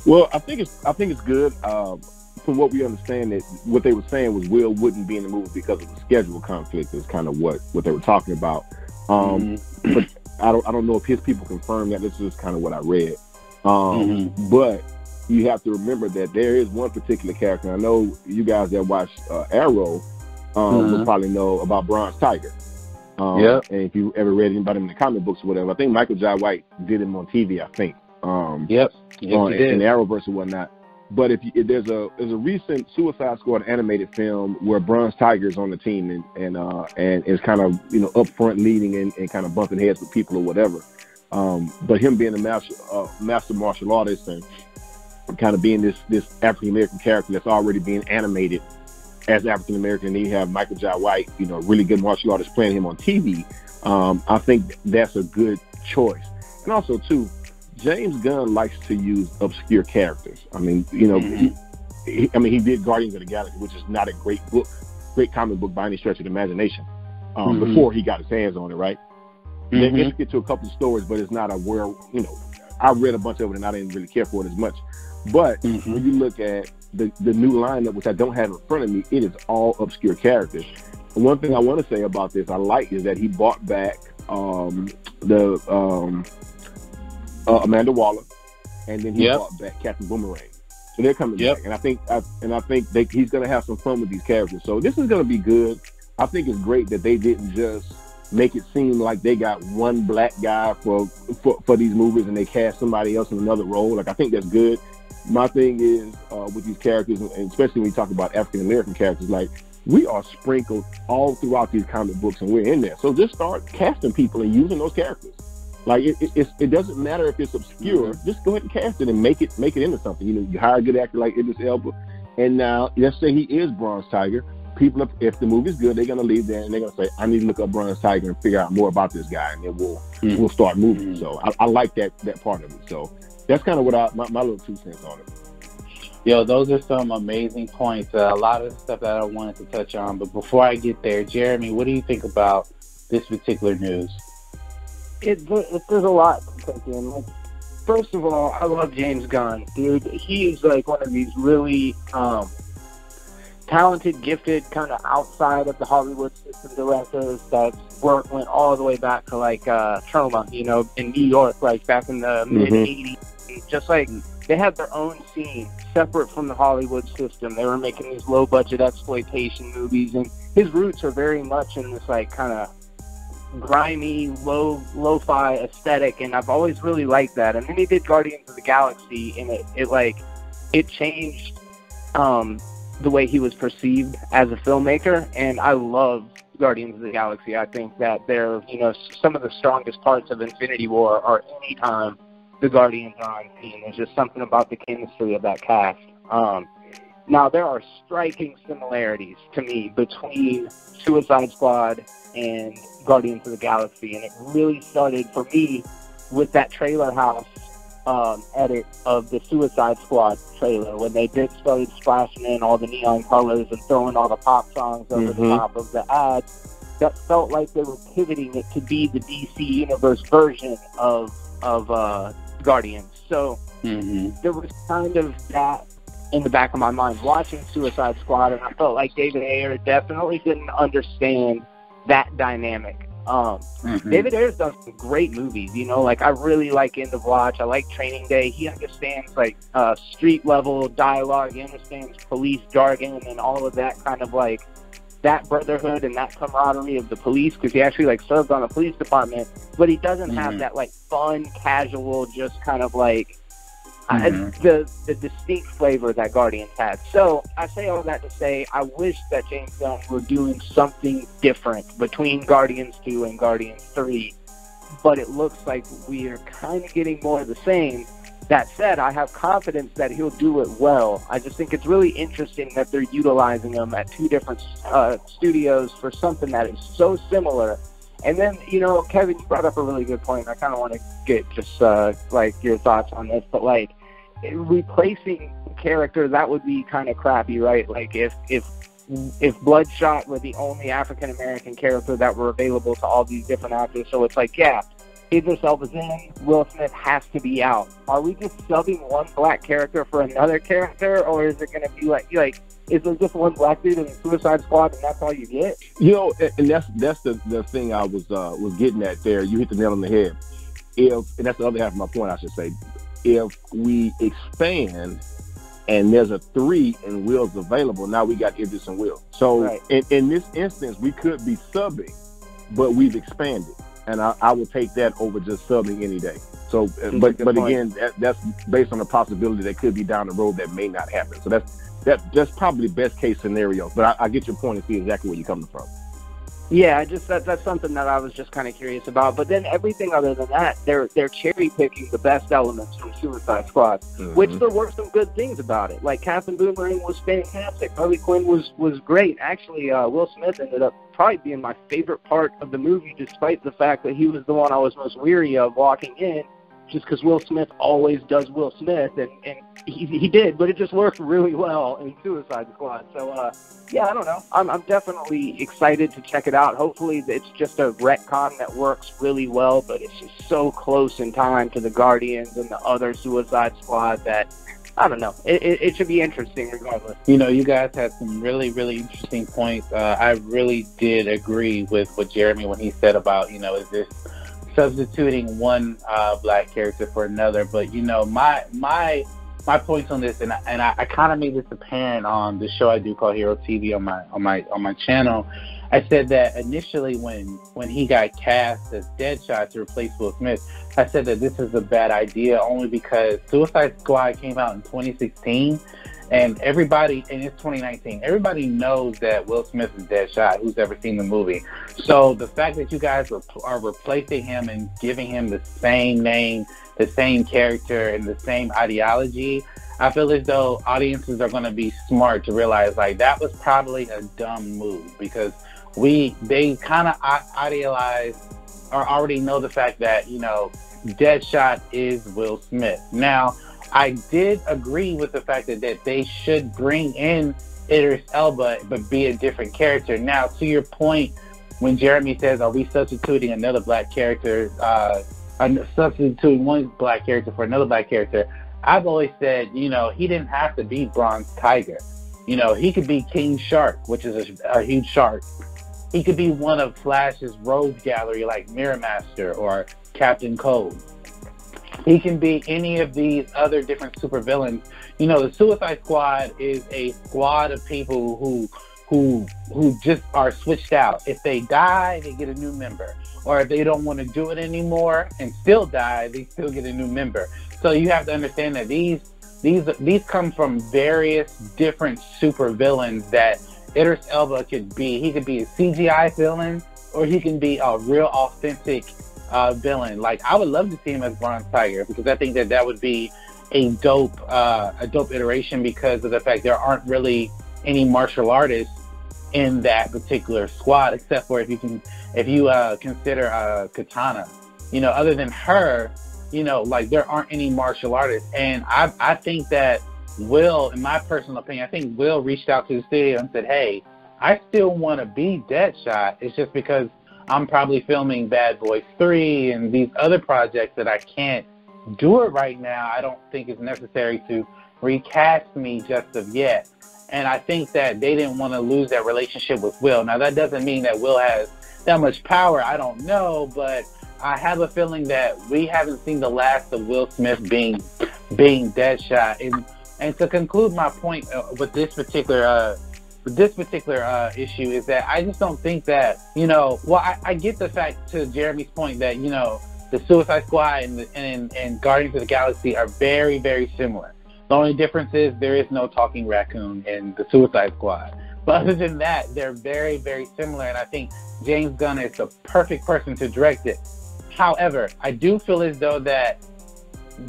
Well, I think it's good. From what we understand, that what they were saying was Will wouldn't be in the movie because of the schedule conflict. Is kind of what they were talking about. But I don't know if his people confirmed that. This is kind of what I read. But you have to remember that there is one particular character. I know you guys that watch Arrow will probably know about Bronze Tiger. And if you ever read anybody in the comic books or whatever, I think Michael Jai White did him on TV. I think. In the Arrowverse or whatnot. But if there's a recent Suicide Squad animated film where Bronze Tiger is on the team and is kind of up front leading and kind of bumping heads with people or whatever. But him being a master martial artist and kind of being this African American character that's already being animated as African American, and you have Michael Jai White, really good martial artist playing him on TV. I think that's a good choice. And also too, James Gunn likes to use obscure characters. I mean, he did Guardians of the Galaxy, which is not a great comic book by any stretch of the imagination. Before he got his hands on it, right? Then let's get to a couple of stories, but it's not a I read a bunch of it and I didn't really care for it as much. But when you look at the new lineup, which I don't have in front of me, it is all obscure characters. And one thing I want to say about this I like is that he brought back Amanda Waller, and then he brought back Captain Boomerang. So they're coming back, and I think he's going to have some fun with these characters. So this is going to be good. I think it's great that they didn't just make it seem like they got one black guy for these movies and they cast somebody else in another role. Like, I think that's good. My thing is with these characters, and especially when you talk about African American characters, like, we are sprinkled all throughout these comic books and we're in there. So just start casting people and using those characters. Like, it doesn't matter if it's obscure. Just go ahead and cast it and make it into something. You hire a good actor like Idris Elba, and now let's say he is Bronze Tiger. People, if the movie's good, they're gonna leave there and they're gonna say, "I need to look up Bronze Tiger and figure out more about this guy," and then we'll start moving. So I like that part of it. So that's kind of what my little 2 cents on it. Yo, those are some amazing points. A lot of stuff that I wanted to touch on, but before I get there, Jeremy, what do you think about this particular news? There's a lot to take in. Like, first of all, I love James Gunn, dude. He is like one of these really talented, gifted, kind of outside of the Hollywood system directors that's went all the way back to like Troma, in New York, like back in the mid '80s. Just like they had their own scene separate from the Hollywood system. They were making these low budget exploitation movies, and his roots are very much in this like kind of grimy, lo-fi aesthetic, and I've always really liked that. And then he did Guardians of the Galaxy, and it changed the way he was perceived as a filmmaker. And I love Guardians of the Galaxy. I think that they're some of the strongest parts of Infinity War are anytime the Guardians are on scene. There's just something about the chemistry of that cast. Now, there are striking similarities to me between Suicide Squad and Guardians of the Galaxy, and it really started for me with that trailer house edit of the Suicide Squad trailer, when they started splashing in all the neon colors and throwing all the pop songs over the top of the ads. That felt like they were pivoting it to be the DC Universe version of Guardians. So there was kind of that in the back of my mind watching Suicide Squad, and I felt like David Ayer definitely didn't understand that dynamic. David Ayer's done some great movies, like I really like End of Watch. I like Training Day. He understands like street level dialogue. He understands police jargon and all of that kind of like that brotherhood and that camaraderie of the police, because he actually like served on the police department, but he doesn't have that like fun, casual, just kind of like the distinct flavor that Guardians had. So I say all that to say I wish that James Gunn were doing something different between Guardians 2 and Guardians 3, but it looks like we are kind of getting more of the same. That said, I have confidence that he'll do it well. I just think it's really interesting that they're utilizing him at two different studios for something that is so similar. And then, you know, Kevin, you brought up a really good point. I kind of want to get just, like, your thoughts on this. But, like, replacing character, that would be kind of crappy, right? Like, if Bloodshot were the only African-American character that were available to all these different actors, so it's like, yeah, Idris Elba's in, Will Smith has to be out. Are we just subbing one black character for another character, or is it going to be like, is there just one black dude in the Suicide Squad and that's all you get? You know, and that's the thing I was getting at there. You hit the nail on the head. And that's the other half of my point, I should say. If we expand and there's a 3 and Will's available, now we got Idris and Will. So right. in this instance, we could be subbing, but we've expanded. And I would take that over just subbing any day. So, but again, that's based on the possibility that could be down the road that may not happen. So that's probably best case scenario. But I get your point and see exactly where you're coming from. Yeah, that's something that I was just kind of curious about. But then everything other than that, they're cherry picking the best elements from Suicide Squad, which there were some good things about it. Like Captain Boomerang was fantastic. Harley Quinn was great. Actually, Will Smith ended up probably being my favorite part of the movie, despite the fact that he was the one I was most weary of walking in, just because Will Smith always does Will Smith, and he did, but it just worked really well in Suicide Squad. So, yeah, I don't know. I'm definitely excited to check it out. Hopefully it's just a retcon that works really well, but it's just so close in time to the Guardians and the other Suicide Squad that, I don't know. It should be interesting regardless. You know, you guys had some really, really interesting points. I really did agree with what Jeremy when he said about, you know, is this substituting one black character for another? But, you know, my points on this, and I kind of made this apparent on the show I do called Hero TV on my channel. I said that initially when he got cast as Deadshot to replace Will Smith, I said that this is a bad idea only because Suicide Squad came out in 2016, and everybody, and it's 2019, everybody knows that Will Smith is Deadshot, who's ever seen the movie. So the fact that you guys are replacing him and giving him the same name, the same character, and the same ideology, I feel as though audiences are going to be smart to realize, like, that was probably a dumb move, because they kind of idealize or already know the fact that, you know, Deadshot is Will Smith. Now, I did agree with the fact that they should bring in Idris Elba, but be a different character. Now, to your point, when Jeremy says, are we substituting another black character, substituting one black character for another black character, I've always said, you know, he didn't have to be Bronze Tiger. You know, he could be King Shark, which is a huge shark. He could be one of Flash's rogue gallery like Mirror Master or Captain Cold. He can be any of these other different supervillains. You know, the Suicide Squad is a squad of people who just are switched out. If they die, they get a new member. Or if they don't want to do it anymore and still die, they still get a new member. So you have to understand that these come from various different supervillains that Idris Elba could be. He could be a CGI villain, or he can be a real authentic villain. Like, I would love to see him as Bronze Tiger, because I think that would be a dope iteration, because of the fact there aren't really any martial artists in that particular squad, except for if you consider Katana. You know, other than her, you know, like, there aren't any martial artists. And I think that Will, in my personal opinion, I think Will reached out to the studio and said, hey, I still want to be Deadshot. It's just because I'm probably filming Bad Boys 3 and these other projects that I can't do it right now. I don't think it's necessary to recast me just of yet. And I think that they didn't want to lose that relationship with Will. Now, that doesn't mean that Will has that much power. I don't know, but I have a feeling that we haven't seen the last of Will Smith being Deadshot. And to conclude my point with this particular issue is that I just don't think that, you know, well, I get the fact, to Jeremy's point, that, you know, the Suicide Squad and Guardians of the Galaxy are very, very similar. The only difference is there is no talking raccoon in the Suicide Squad. But other than that, they're very, very similar, and I think James Gunn is the perfect person to direct it. However, I do feel as though that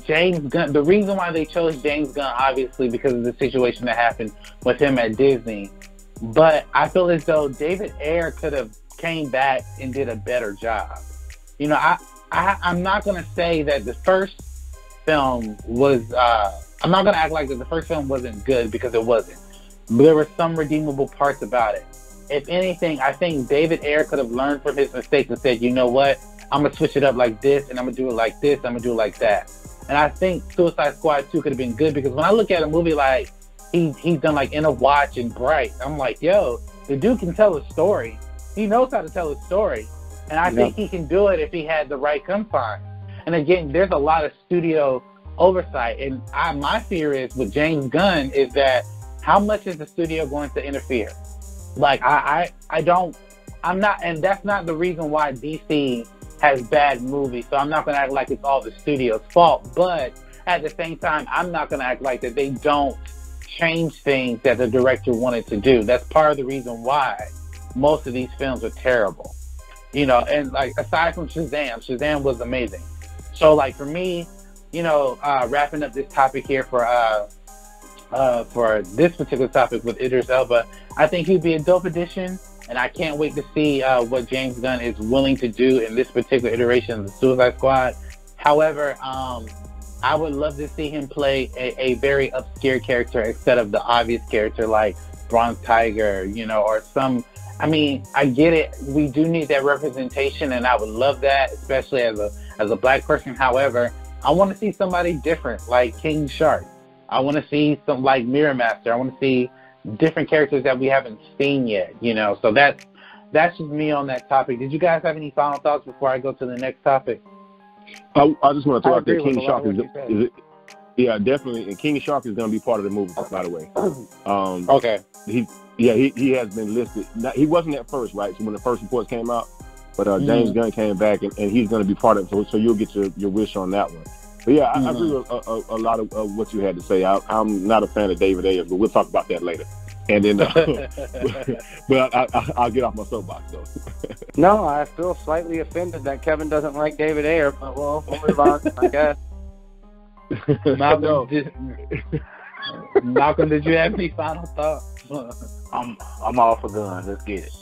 James Gunn, the reason why they chose James Gunn, obviously, because of the situation that happened with him at Disney. But I feel as though David Ayer could have came back and did a better job. You know, I'm not going to say that the first film was, I'm not going to act like that the first film wasn't good, because it wasn't. But there were some redeemable parts about it. If anything, I think David Ayer could have learned from his mistakes and said, you know what, I'm going to switch it up like this, and I'm going to do it like this, I'm going to do it like that. And I think Suicide Squad 2 could have been good, because when I look at a movie like, he's done like In a Watch and Bright, I'm like, yo, the dude can tell a story. He knows how to tell a story. And I think he can do it if he had the right confines. And again, there's a lot of studio oversight. And my fear is with James Gunn is that how much is the studio going to interfere? Like, I'm not, and that's not the reason why DC has bad movies. So I'm not going to act like it's all the studio's fault. But at the same time, I'm not going to act like that they don't change things that the director wanted to do. That's part of the reason why most of these films are terrible. You know, and like, aside from Shazam was amazing. So like, for me, you know, wrapping up this topic here for this particular topic with Idris Elba, I think he'd be a dope addition, and I can't wait to see what James Gunn is willing to do in this particular iteration of the Suicide Squad. However, I would love to see him play a very obscure character instead of the obvious character like Bronze Tiger, you know, or some. I mean, I get it. We do need that representation, and I would love that, especially as a black person. However, I want to see somebody different, like King Shark. I want to see some like Mirror Master. I want to see different characters that we haven't seen yet, you know. So that's just me on that topic. Did you guys have any final thoughts before I go to the next topic? I just want to throw out there, King Shark is yeah, definitely, and King Shark is going to be part of the movie, by the way. Okay. He has been listed. He wasn't at first, right? So when the first reports came out, but James Gunn came back, and he's going to be part of it. So you'll get your wish on that one. But yeah, I agree with a lot of what you had to say. I'm not a fan of David Ayer, but we'll talk about that later. And then, but I'll get off my soapbox though. No, I feel slightly offended that Kevin doesn't like David Ayer, but we'll move on, I guess. Malcolm, did you have any final thoughts? I'm all for Gunn. Let's get it.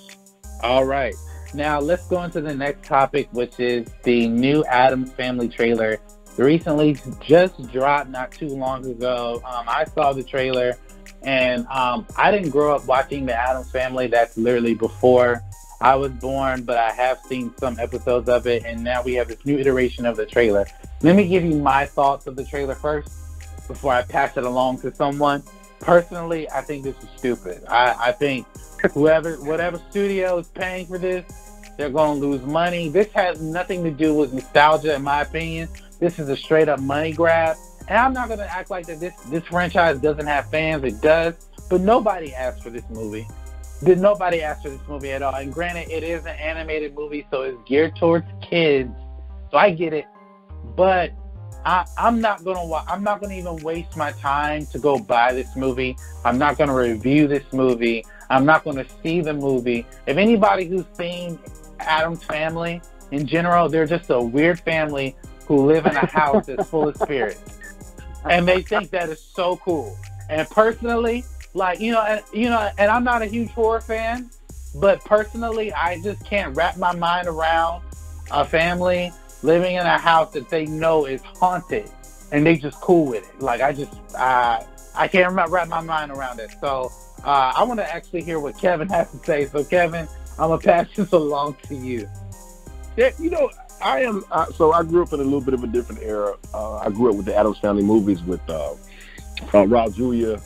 All right. Now let's go into the next topic, which is the new Addams Family trailer. Recently just dropped not too long ago. I saw the trailer, and I didn't grow up watching the Addams Family. That's literally before I was born, but I have seen some episodes of it, and now we have this new iteration of the trailer. Let me give you my thoughts of the trailer first before I pass it along to someone. Personally, I think this is stupid. I think whatever studio is paying for this, they're going to lose money. This has nothing to do with nostalgia, in my opinion. This is a straight-up money grab. And I'm not going to act like that this franchise doesn't have fans. It does. But nobody asked for this movie. Nobody asked for this movie at all. And granted, it is an animated movie, so it's geared towards kids. So I get it. But I'm not gonna even waste my time to go buy this movie. I'm not gonna review this movie. I'm not gonna see the movie. If anybody who's seen Addams Family in general, they're just a weird family who live in a house that's full of spirits, and they think that is so cool. And personally, like and I'm not a huge horror fan, but personally, I just can't wrap my mind around a family living in a house that they know is haunted, and they just cool with it. Like, I can't wrap my mind around it. So I want to actually hear what Kevin has to say. So Kevin, I'm gonna pass this along to you. Yeah, I am. So I grew up in a little bit of a different era. I grew up with the Addams Family movies with Raul Julia,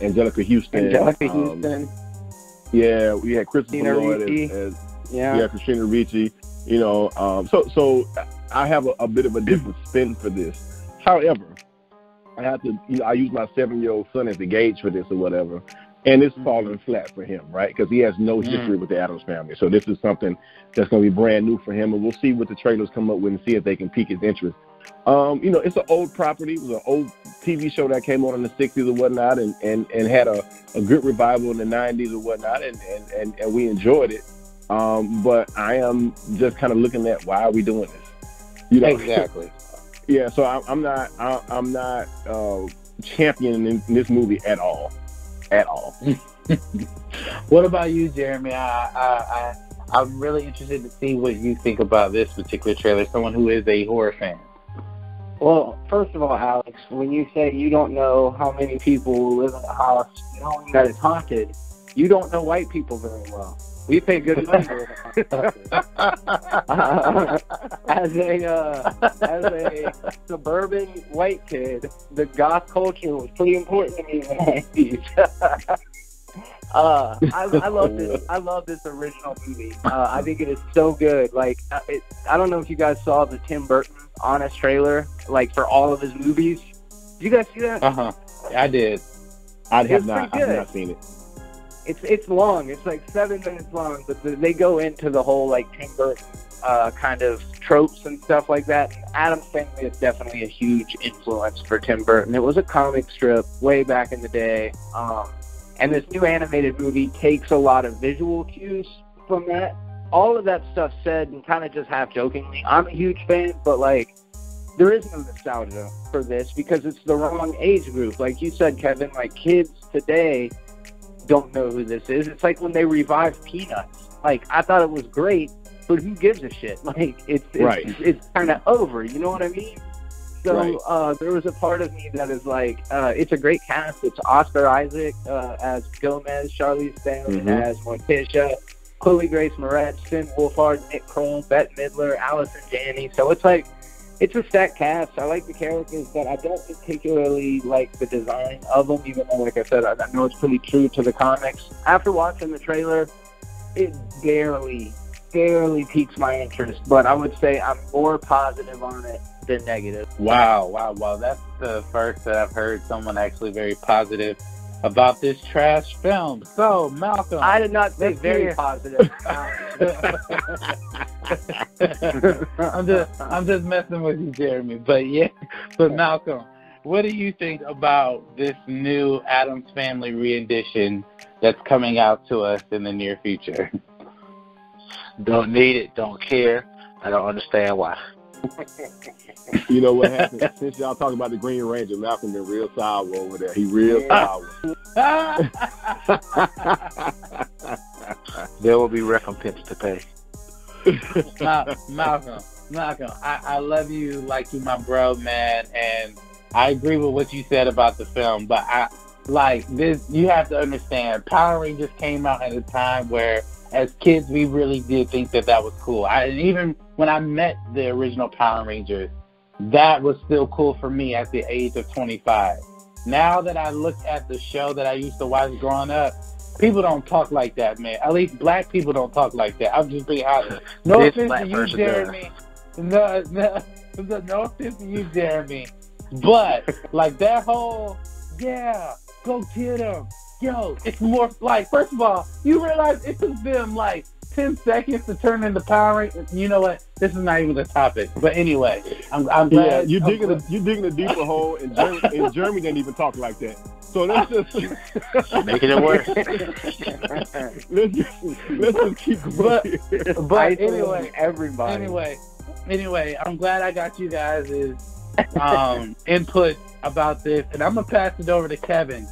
Angelica Houston. Yeah, we had Christopher Lloyd as Christina Ricci. So I have a bit of a different spin for this. However, I have to, I use my 7-year-old son as the gauge for this or whatever, and it's falling flat for him, right? Because he has no history with the Addams Family. So this is something that's going to be brand new for him, and we'll see what the trailers come up with and see if they can pique his interest. It's an old property. It was an old TV show that came on in the 60s or whatnot, and had a good revival in the 90s or whatnot, and we enjoyed it. But I am just kind of looking at, why are we doing this? Exactly. Yeah, so I'm not championing in this movie at all. At all. What about you, Jeremy? I'm really interested to see what you think about this particular trailer, someone who is a horror fan. Well, first of all, Alex, when you say you don't know how many people live in a house knowing that it's haunted, you don't know white people very well. We pay good money to live in a haunted. As a suburban white kid, the goth culture was pretty important to me in the 90s. I love this. I love this original movie. I think it is so good. Like, I don't know if you guys saw the Tim Burton Honest trailer, like for all of his movies. Did you guys see that? I did. I have not seen it. It's long. It's like 7 minutes long, but they go into the whole like Tim Burton kind of tropes and stuff like that. Addams Family is definitely a huge influence for Tim Burton. It was a comic strip way back in the day. And this new animated movie takes a lot of visual cues from that. All of that stuff said, and kind of just half-jokingly, I'm a huge fan, but, like, there is no nostalgia for this because it's the wrong age group. Like you said, Kevin, like, kids today don't know who this is. It's like when they revived Peanuts. Like, I thought it was great, but who gives a shit? Like, it's kind of over, you know what I mean? So there was a part of me that is like, it's a great cast. It's Oscar Isaac as Gomez, Charlize Theron as Morticia, Chloe Grace Moretz, Finn Wolfhard, Nick Kroll, Bette Midler, Allison Janney. So it's like, it's a stacked cast. I like the characters, but I don't particularly like the design of them, even though, like I said, I know it's pretty true to the comics. After watching the trailer, it barely piques my interest, but I would say I'm more positive on it than negative. Wow. That's the first that I've heard someone actually very positive about this trash film. So, Malcolm. I did not say very positive. I'm just messing with you, Jeremy. But yeah, Malcolm, what do you think about this new Addams Family rendition that's coming out to us in the near future? Don't need it, don't care. I don't understand why. You know what happened? Since y'all talking about the Green Ranger, Malcolm been real sour over there. He real sour. There will be recompense to pay. Malcolm, I love you like you my bro, man, and I agree with what you said about the film, but I like this. You have to understand, Power Rangers came out at a time where, as kids, we really did think that was cool. And even when I met the original Power Rangers, that was still cool for me at the age of 25. Now that I look at the show that I used to watch growing up, people don't talk like that, man. At least black people don't talk like that. I'm just being honest. No offense to you, Jeremy. No offense to you, Jeremy. But, like, that whole, yeah, go get him. Yo, it's more like, first of all, you realize it took them like 10 seconds to turn into Power Rangers. You know what? This is not even the topic. But anyway, I'm glad. Yeah, you're digging a deeper hole, and Jeremy didn't even talk like that. So let's just making it worse. let's just keep going. But anyway, everybody. Anyway, I'm glad I got you guys' input about this, and I'm gonna pass it over to Kevin.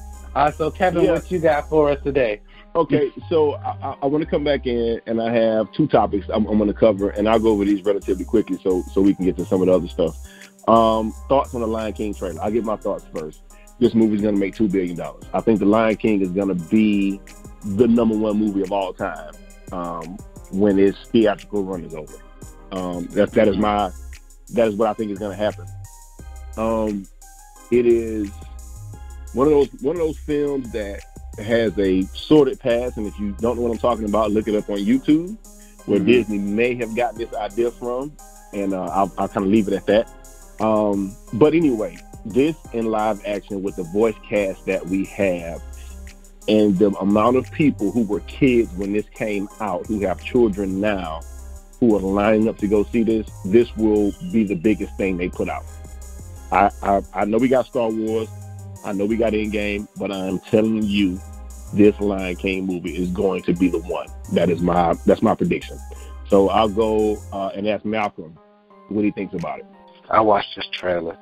So, Kevin, what you got for us today? Okay, so I want to come back in, and I have two topics I'm going to cover, and I'll go over these relatively quickly so we can get to some of the other stuff. Thoughts on the Lion King trailer. I'll give my thoughts first. This movie's going to make $2 billion. I think the Lion King is going to be the #1 movie of all time when its theatrical run is over. That is what I think is going to happen. It is one of those films that has a sordid past, and if you don't know what I'm talking about, look it up on YouTube, where Disney may have got this idea from, and I'll kind of leave it at that. But anyway, this in live action with the voice cast that we have, and the amount of people who were kids when this came out, who have children now, who are lining up to go see this will be the biggest thing they put out. I know we got Star Wars, I know we got Endgame, but I'm telling you, this Lion King movie is going to be the one. That's my prediction. So I'll go and ask Malcolm what he thinks about it. I watched this trailer.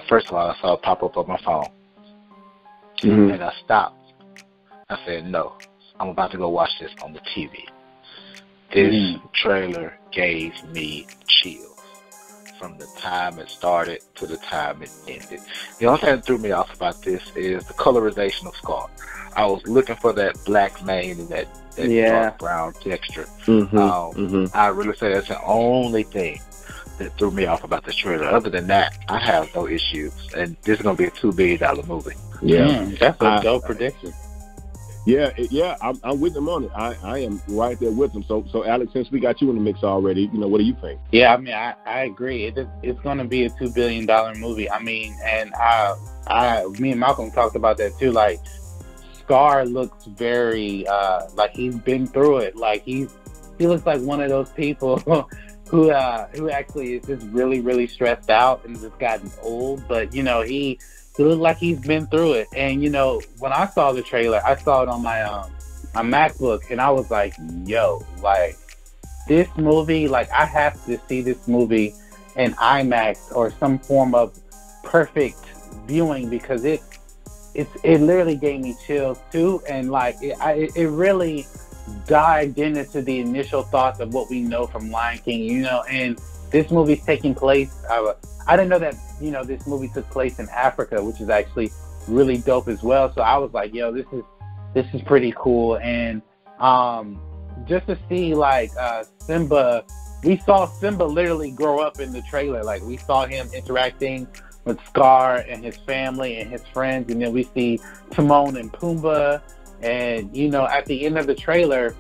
First of all, I saw it pop up on my phone. And I stopped. I said, no, I'm about to go watch this on the TV. This trailer gave me chills from the time it started to the time it ended. The only thing that threw me off about this is the colorization of Scar. I was looking for that black mane and that dark brown texture. I really say that's the only thing that threw me off about this trailer. Other than that, I have no issues. And this is going to be a $2 billion movie. Yeah. That's a dope prediction. Yeah, I'm with them on it. I am right there with them. So Alex, since we got you in the mix already, what do you think? Yeah, I mean, I agree. It's going to be a $2 billion movie. I mean, and me and Malcolm talked about that too. Like, Scar looks very like he's been through it. Like he looks like one of those people who actually is just really, really stressed out and just gotten old. But he looks like he's been through it. And when I saw the trailer, I saw it on my MacBook, and I was like, yo, like this movie, like I have to see this movie in IMAX or some form of perfect viewing, because it literally gave me chills too, and like it really dived into the initial thoughts of what we know from Lion King, and this movie's taking place. I didn't know that this movie took place in Africa, which is actually really dope as well. So I was like, yo, this is pretty cool, and just to see like Simba, we saw Simba literally grow up in the trailer. Like we saw him interacting with Scar and his family and his friends, and then we see Timon and Pumbaa, and at the end of the trailer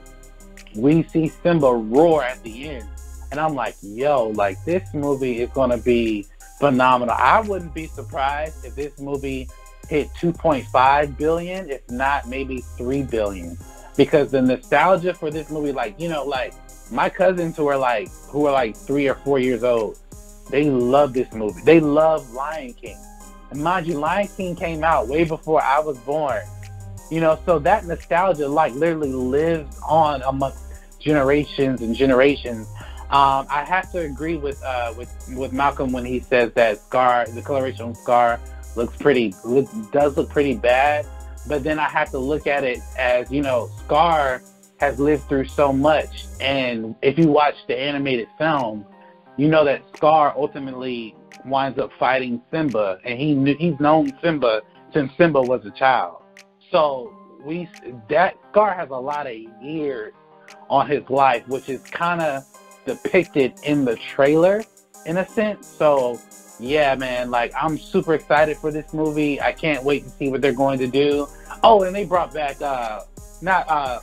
we see Simba roar at the end, and I'm like, yo, like this movie is gonna be phenomenal. I wouldn't be surprised if this movie hit 2.5 billion, if not maybe 3 billion, because the nostalgia for this movie, like like my cousins who are like 3 or 4 years old, they love this movie. They love Lion King. And mind you, Lion King came out way before I was born. So that nostalgia like literally lives on amongst generations and generations. I have to agree with Malcolm when he says that Scar, the coloration of Scar does look pretty bad. But then I have to look at it as, Scar has lived through so much. And if you watch the animated film, that Scar ultimately winds up fighting Simba, and he's known Simba since Simba was a child. So Scar has a lot of years on his life, which is kind of depicted in the trailer in a sense. So yeah, man, like I'm super excited for this movie. I can't wait to see what they're going to do. Oh, and they brought back not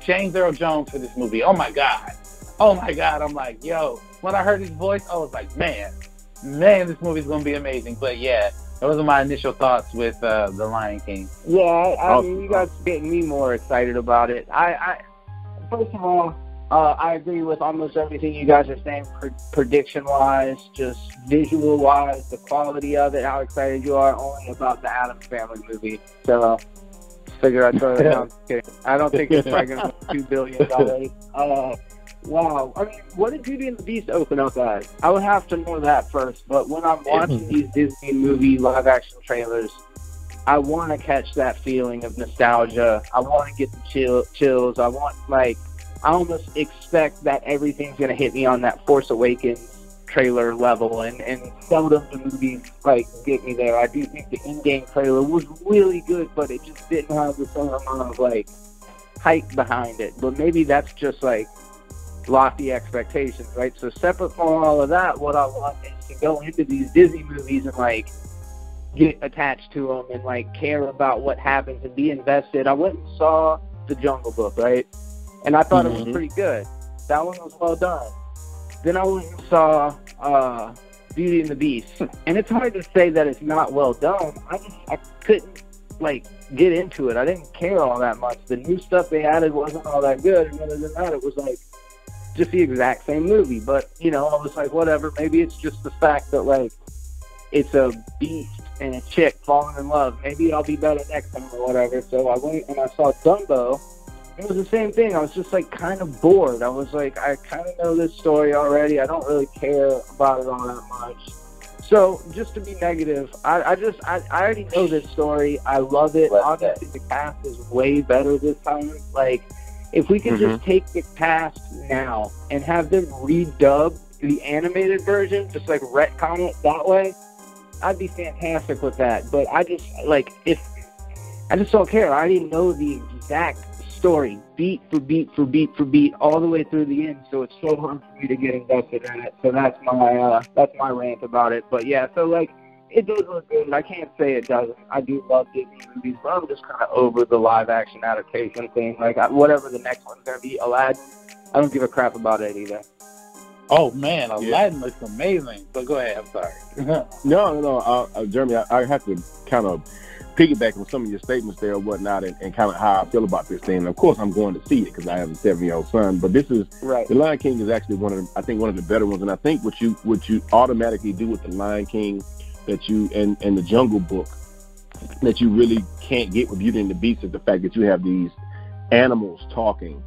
James Earl Jones for this movie. Oh my god, I'm like, yo, when I heard his voice, I was like, man, this movie's gonna be amazing. But yeah, those are my initial thoughts with The Lion King. Yeah, I mean, you guys are getting me more excited about it. I first of all, I agree with almost everything you guys are saying, prediction-wise, just visual-wise, the quality of it, how excited you are only about the Addams Family movie. So, figure I'd throw it down. I don't think it's probably going to be $2 billion. Wow. I mean, what did Beauty and the Beast open up as? I would have to know that first, but when I'm watching these Disney movie live-action trailers, I want to catch that feeling of nostalgia. I want to get the chills. I almost expect that everything's going to hit me on that Force Awakens trailer level, and seldom the movies get me there. I do think the in-game trailer was really good, but it just didn't have the same amount of hype behind it. But maybe that's just lofty expectations, right? So separate from all of that, what I want is to go into these Disney movies and get attached to them and care about what happens and be invested. I went and saw The Jungle Book, right? And I thought it was pretty good. That one was well done. Then I went and saw Beauty and the Beast. And it's hard to say that it's not well done. I couldn't, get into it. I didn't care all that much. The new stuff they added wasn't all that good. And other than that, it was, just the exact same movie. But, I was like, whatever. Maybe it's just the fact that, it's a beast and a chick falling in love. Maybe I'll be better next time or whatever. So I went and I saw Dumbo. it was the same thing. I was just like kind of bored. I was like, I kind of know this story already. I don't really care about it all that much. So just to be negative, I already know this story. I love it. Obviously, the cast is way better this time. Like, if we could just take the cast now and have them redub the animated version, just like retcon it that way, I'd be fantastic with that. But I just don't care. I already know the exact story, beat for beat for beat for beat, all the way through the end. So it's so hard for me to get invested in it. So that's my rant about it. But yeah, so like it does look good. I can't say it doesn't. I do love Disney movies, but I'm just kind of over the live action adaptation thing. Like whatever the next one's gonna be, Aladdin, I don't give a crap about it either. Oh man, Aladdin looks amazing. But go ahead. I'm sorry. No, Jeremy, I have to kind of piggyback on some of your statements there and whatnot, and kind of how I feel about this thing. And of course, I'm going to see it because I have a 7-year-old son. But this is The Lion King is actually one of the better ones. And I think what you automatically do with The Lion King and the Jungle Book that you really can't get with Beauty and the Beast is the fact that you have these animals talking,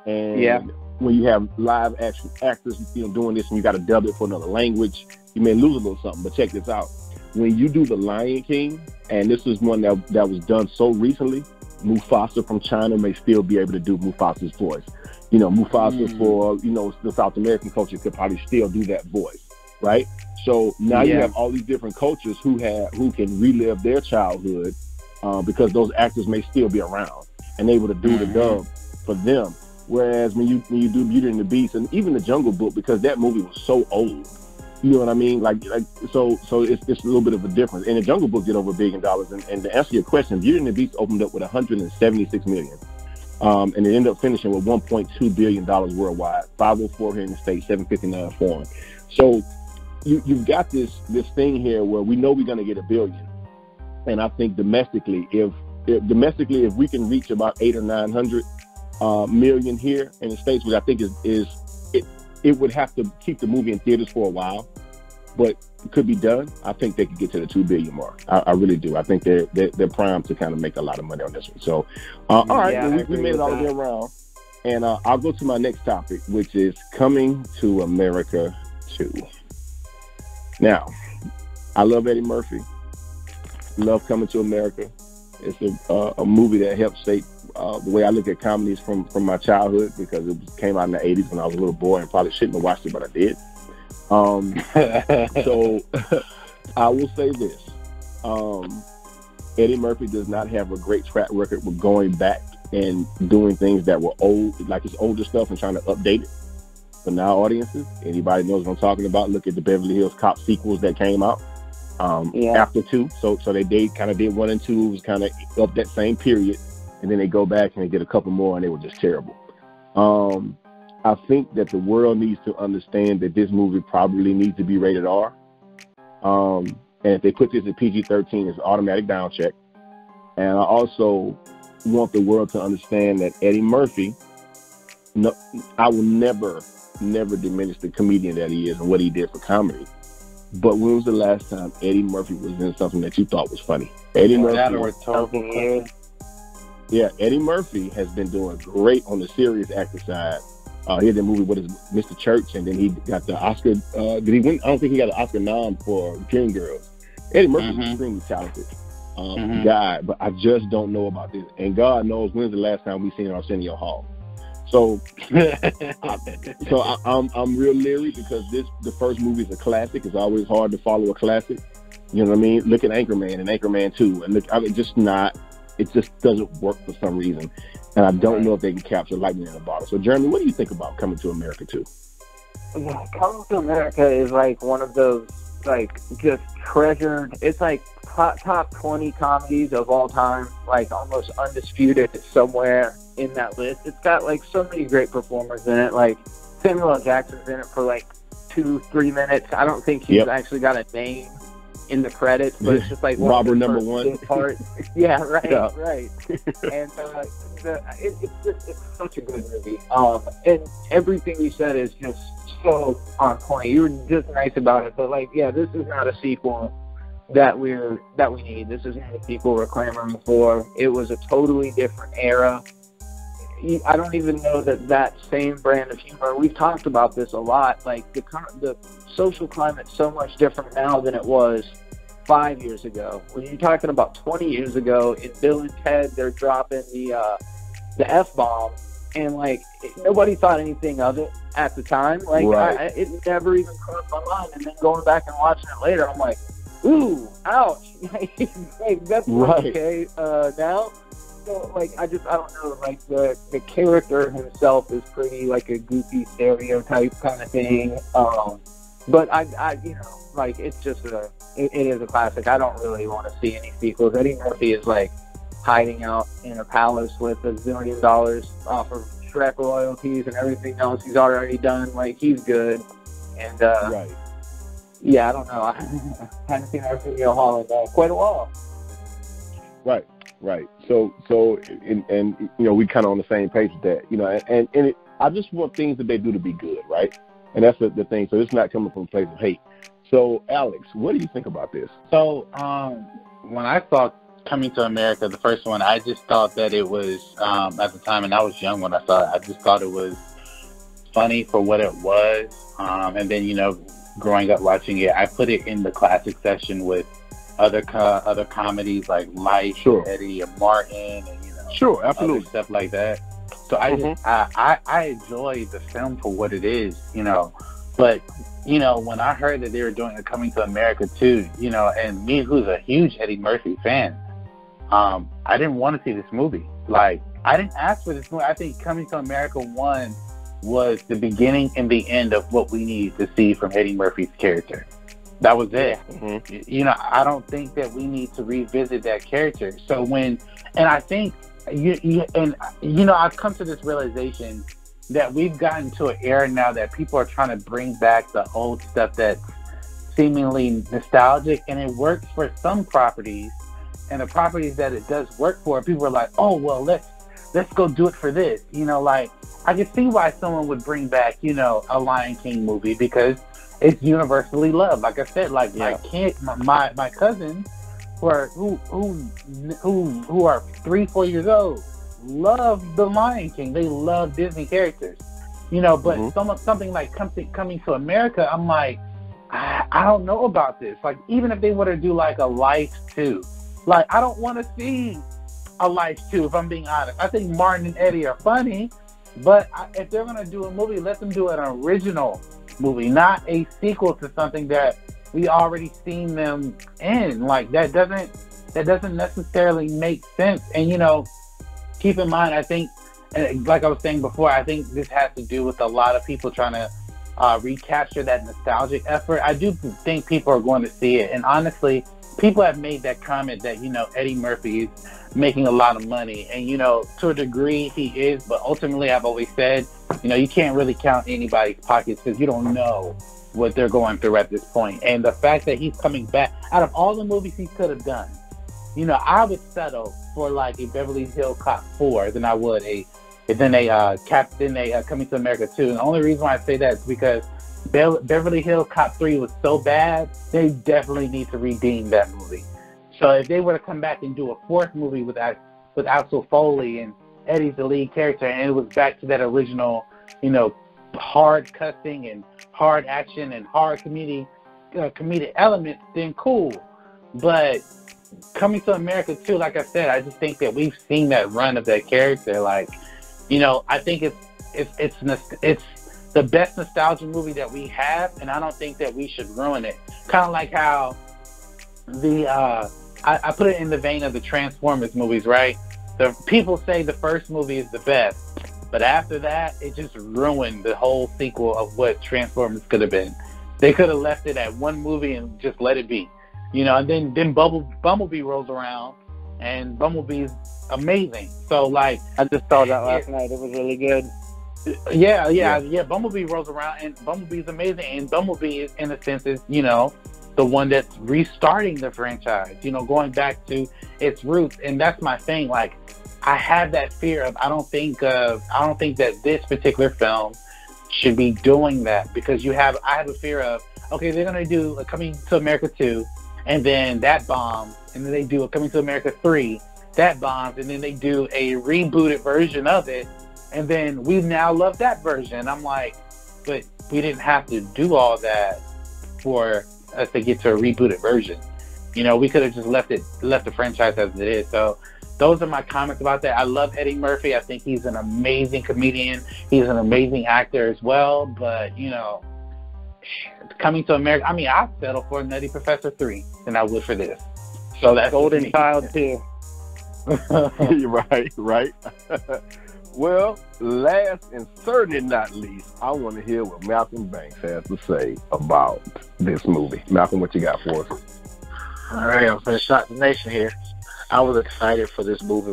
and when you have live action actors, doing this, and you got to dub it for another language, you may lose a little something. But check this out. When you do The Lion King, and this is one that was done so recently, Mufasa from China may still be able to do Mufasa's voice. Mufasa for, the South American culture could probably still do that voice, right? So now you have all these different cultures who can relive their childhood because those actors may still be around and able to do the dub for them. Whereas when you do Beauty and the Beast and even the Jungle Book, because that movie was so old, you know what I mean? So it's a little bit of a difference. And the Jungle Book did over $1 billion. And to answer your question, Beauty and the Beast opened up with $176 million. And it ended up finishing with $1.2 billion worldwide, 504 here in the States, 759 foreign. So you've got this thing here where we know we're going to get $1 billion. And I think domestically, if we can reach about 800 or 900 million here in the States, which I think it would have to keep the movie in theaters for a while, but it could be done. I think they could get to the 2 billion mark. I really do. I think they're primed to kind of make a lot of money on this one. So, all right, we made it all the way around, and I'll go to my next topic, which is Coming to America 2. Now, I love Eddie Murphy. Love Coming to America. It's a movie that helped shape the way I look at comedies from my childhood, because it came out in the 80s when I was a little boy and probably shouldn't have watched it, but I did. So I will say this. Eddie Murphy does not have a great track record with going back and doing things that were old, like his older stuff, and trying to update it for now audiences. Anybody knows what I'm talking about. Look at the Beverly Hills Cop sequels that came out after 2. So they kind of did 1 and 2. It was kind of up that same period. And then they go back and they get a couple more, and they were just terrible. I think that the world needs to understand that this movie probably needs to be rated R. And if they put this at PG-13, it's an automatic down check. And I also want the world to understand that Eddie Murphy, I will never diminish the comedian that he is and what he did for comedy. But when was the last time Eddie Murphy was in something that you thought was funny? Eddie Murphy. Yeah, Eddie Murphy has been doing great on the serious actor side. He had that movie with Mr. Church, and then he got the Oscar. Did he win? I don't think he got an Oscar nom for Dreamgirls. Eddie Murphy's an extremely talented guy, but I just don't know about this. And God knows when's the last time we seen Arsenio Hall. So, I'm real leery because the first movie is a classic. It's always hard to follow a classic. You know what I mean? Look at Anchorman and Anchorman 2, and look, it just doesn't work for some reason. And I don't know if they can capture lightning in a bottle. So, Jeremy, what do you think about Coming to America 2? Coming to America is like one of those, like, just treasured. It's like top 20 comedies of all time, like almost undisputed somewhere in that list. It's got like so many great performers in it. Like Samuel L. Jackson's in it for like 2-3 minutes. I don't think he's actually got a name in the credits, but it's just like Robber number 1 part. Right. And it's such a good movie. And everything you said is just so on point. You were just nice about it, but like, this is not a sequel that we need. This is not a sequel we're clamoring for. It was a totally different era. I don't even know that same brand of humor. We've talked about this a lot. Like the social climate's so much different now than it was 5 years ago. When you're talking about 20 years ago, in Bill and Ted, they're dropping the F-bomb, and like nobody thought anything of it at the time. Like right. It never even crossed my mind. And then going back and watching it later, I'm like, ooh, ouch. Like, that's right. okay now. So, like, I don't know, like, the character himself is pretty, like, a goofy stereotype kind of thing. But I you know, like, it's just it is a classic. I don't really want to see any sequels. Eddie Murphy is, like, hiding out in a palace with $1 zillion off of Shrek royalties and everything else he's already done. Like, he's good. And, right. Yeah, I don't know. I haven't seen Arsenio Hall in quite a while. Right. Right. So, and you know, we kind of on the same page with that, you know, and I just want things that they do to be good, right? And that's the thing. So it's not coming from a place of hate. So, Alex, what do you think about this? So, when I saw Coming to America, the first one, I just thought that it was, at the time, and I was young when I saw it, I just thought it was funny for what it was. And then, you know, growing up watching it, I put it in the classic section with other comedies like Life, sure. Eddie and Martin, and, you know, sure, absolutely, other stuff like that. So I enjoy the film for what it is, you know. But, you know, when I heard that they were doing a Coming to America too, you know, and me, who's a huge Eddie Murphy fan, I didn't want to see this movie. Like, I didn't ask for this movie. I think Coming to America 1 was the beginning and the end of what we needed to see from Eddie Murphy's character. That was it. Mm-hmm. You know, I don't think that we need to revisit that character. So and I think, you know, I've come to this realization that we've gotten to an era now that people are trying to bring back the old stuff that's seemingly nostalgic, and it works for some properties, and the properties that it does work for, people are like, oh, well, let's go do it for this. You know, like, I can see why someone would bring back, you know, a Lion King movie, because it's universally loved. Like I said, like, my kid, my cousins who are 3-4 years old love the Lion King. They love Disney characters, you know. But something like Coming to America, I'm like, I don't know about this. Like, even if they were to do like a Life 2, like, I don't want to see a Life 2, if I'm being honest. I think Martin and Eddie are funny, but if they're going to do a movie, let them do an original movie, not a sequel to something that we already seen them in. Like, that doesn't necessarily make sense. And, you know, keep in mind, I think, like I was saying before, I think this has to do with a lot of people trying to recapture that nostalgic effort. I do think people are going to see it. And honestly, people have made that comment that, you know, Eddie Murphy is making a lot of money. And, you know, to a degree he is, but ultimately I've always said, you know, you can't really count anybody's pockets because you don't know what they're going through at this point. And the fact that he's coming back, out of all the movies he could have done, you know, I would settle for like a Beverly Hills Cop 4 than I would a Coming to America 2. And the only reason why I say that is because Beverly Hills Cop 3 was so bad, they definitely need to redeem that movie. So if they were to come back and do a fourth movie with Axel Foley and Eddie's the lead character, and it was back to that original, you know, hard cussing and hard action and hard comedic elements, then cool. But Coming to America 2, like I said, I just think that we've seen that run of that character. Like, you know, I think it's the best nostalgia movie that we have, and I don't think that we should ruin it. Kind of like how I put it in the vein of the Transformers movies, right? The people say the first movie is the best, but after that, it just ruined the whole sequel of what Transformers could have been. They could have left it at one movie and just let it be, you know. And then Bumblebee rolls around, and Bumblebee's amazing. So, like, I just saw that last night. It was really good. Yeah. Bumblebee rolls around, and Bumblebee's amazing. And Bumblebee, in a sense, is, you know, the one that's restarting the franchise, you know, going back to its roots. And that's my thing. Like, I have that fear of, I don't think that this particular film should be doing that, because I have a fear of, okay, they're going to do a Coming to America 2, and then that bombs, and then they do a Coming to America 3, that bombs, and then they do a rebooted version of it, And then we now love that version. I'm like, but we didn't have to do all that for us to get to a rebooted version. You know, we could have just left the franchise as it is. So those are my comments about that. I love Eddie Murphy. I think he's an amazing comedian. He's an amazing actor as well. But, you know, Coming to America, I mean, I'd settle for Nutty Professor 3 than I would for this. So that's Golden Child 2. Right. Well, last and certainly not least, I want to hear what Malcolm Banks has to say about this movie. Malcolm, what you got for us? All right, I'm going to shock the nation here. I was excited for this movie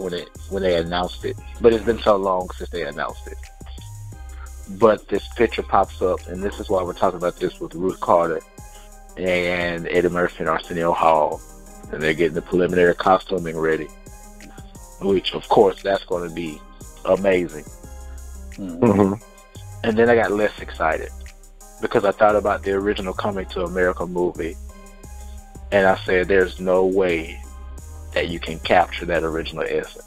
when they announced it, but it's been so long since they announced it. But this picture pops up, and this is why we're talking about this with Ruth Carter and Eddie Murphy and Arsenio Hall, and they're getting the preliminary costuming ready, which, of course, that's going to be amazing. Mm-hmm. And then I got less excited because I thought about the original Coming to America movie, and I said, there's no way that you can capture that original essence.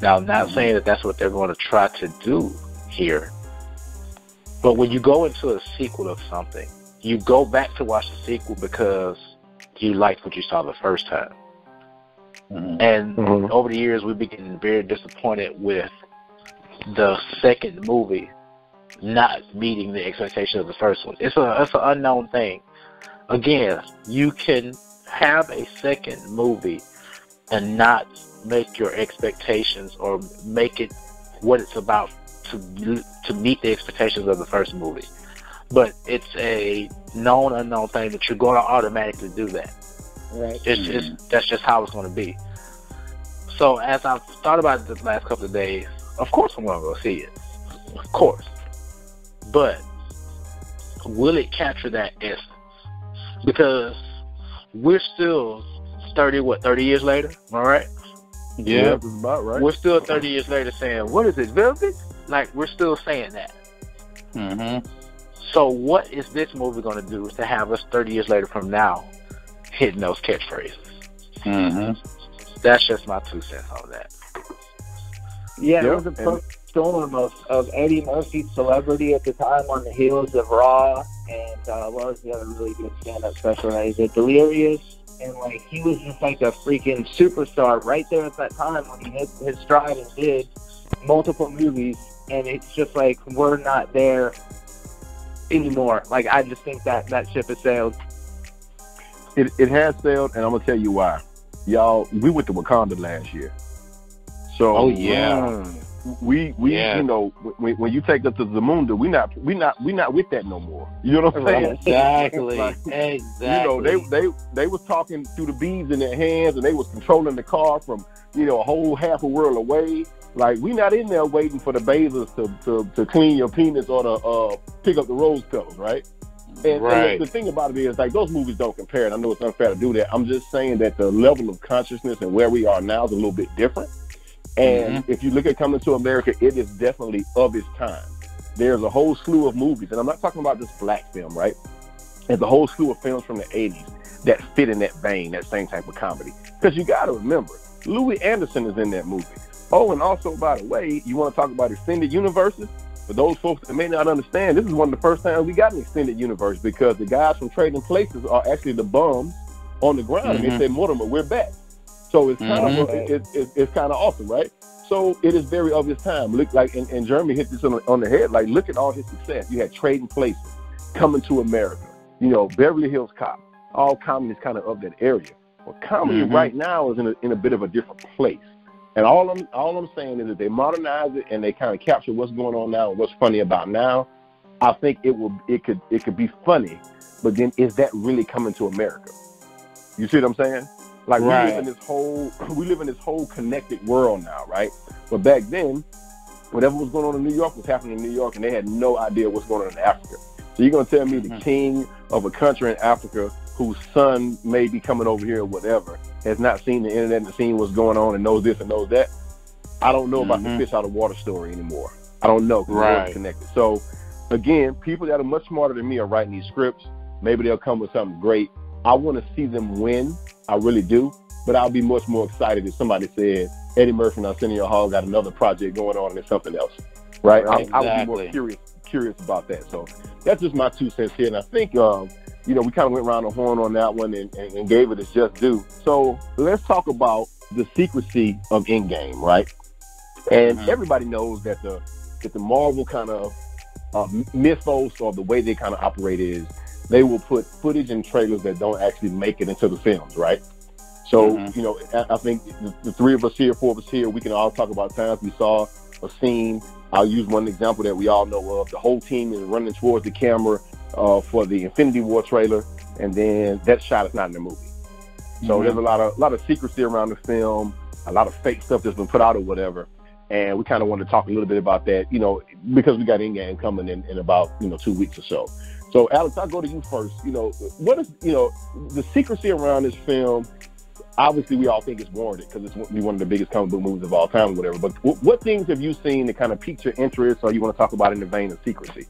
Now, I'm not saying that that's what they're going to try to do here, but when you go into a sequel of something, you go back to watch the sequel because you liked what you saw the first time. And over the years, we've been getting very disappointed with the second movie not meeting the expectations of the first one. It's an unknown thing. Again, you can have a second movie and not make your expectations or make it what it's about to meet the expectations of the first movie. But it's a known unknown thing that you're going to automatically do that. Right. That's just how it's going to be. So as I've thought about it the last couple of days, of course I'm going to go see it. Of course. But will it capture that essence? Because we're still 30 years later, am I right? Yeah, that's about right. We're still 30 years later saying, what is it, Velvet? Like, we're still saying that. Mm-hmm. So what is this movie going to do to have us 30 years later from now hitting those catchphrases? Mm-hmm. That's just my 2 cents on that. Yeah, it was a perfect storm of Eddie Murphy's celebrity at the time on the heels of Raw, and what was the other really good stand-up special that he did? Delirious. And, like, he was just like a freaking superstar right there at that time when he hit his stride and did multiple movies. And it's just like, we're not there anymore. Like, I just think that ship has sailed. It has sailed, and I'm going to tell you why. Y'all, we went to Wakanda last year. So, oh, yeah. We you know, when you take us to Zamunda, we not with that no more. You know what I'm saying? Exactly. Like, exactly. You know, they was talking through the beads in their hands, and they was controlling the car from, you know, a whole half a world away. Like, we not in there waiting for the bathers to clean your penis or to pick up the rose petals, right? And the thing about it is, like, those movies don't compare, and I know it's unfair to do that. I'm just saying that the level of consciousness and where we are now is a little bit different. And if you look at Coming to America, it is definitely of its time. There's a whole slew of movies, and I'm not talking about just black film, right? There's a whole slew of films from the 80s that fit in that vein, that same type of comedy. Because you got to remember, Louis Anderson is in that movie. Oh, and also, by the way, you want to talk about extended universes? For those folks that may not understand, this is one of the first times we got an extended universe because the guys from Trading Places are actually the bums on the ground. And they say, Mortimer, we're back. So it's kind of it's kind of awesome, right? So it is very of its time. Look, like, and Jeremy hit this on the head. Like, look at all his success. You had Trading Places, Coming to America, you know, Beverly Hills Cop. All comedy is kind of that area. Well, comedy right now is in a bit of a different place. And all I'm saying is that they modernize it and they kind of capture what's going on now and what's funny about now. I think it could be funny, but then is that really coming to America? You see what I'm saying? Like, we live in this whole connected world now, right? But back then, whatever was going on in New York was happening in New York, and they had no idea what's going on in Africa. So you're going to tell me the king of a country in Africa whose son may be coming over here or whatever has not seen the internet and seen what's going on and knows this and knows that? I don't know about the fish out of water story anymore. I don't know because we're connected. So, again, people that are much smarter than me are writing these scripts. Maybe they'll come with something great. I want to see them win. I really do. But I'll be much more excited if somebody said Eddie Murphy and Arsenio Hall got another project going on and it's something else. right? Right. I would be more curious about that. So that's just my 2 cents here. And I think, we kind of went around the horn on that one and gave it its just due. So let's talk about the secrecy of in-game, right? And everybody knows that the Marvel kind of mythos or the way they kind of operate is they will put footage and trailers that don't actually make it into the films, right? So, I think the 3 of us here, 4 of us here, we can all talk about times we saw a scene. I'll use one example that we all know of. The whole team is running towards the camera for the Infinity War trailer, and then that shot is not in the movie. So there's a lot of secrecy around the film, a lot of fake stuff that's been put out or whatever. And we kind of want to talk a little bit about that, because we got in-game coming in about, 2 weeks or so. So, Alex, I'll go to you first. What is, the secrecy around this film? Obviously, we all think it's warranted because it's one of the biggest comic book movies of all time or whatever. But what things have you seen that kind of piqued your interest or you want to talk about in the vein of secrecy?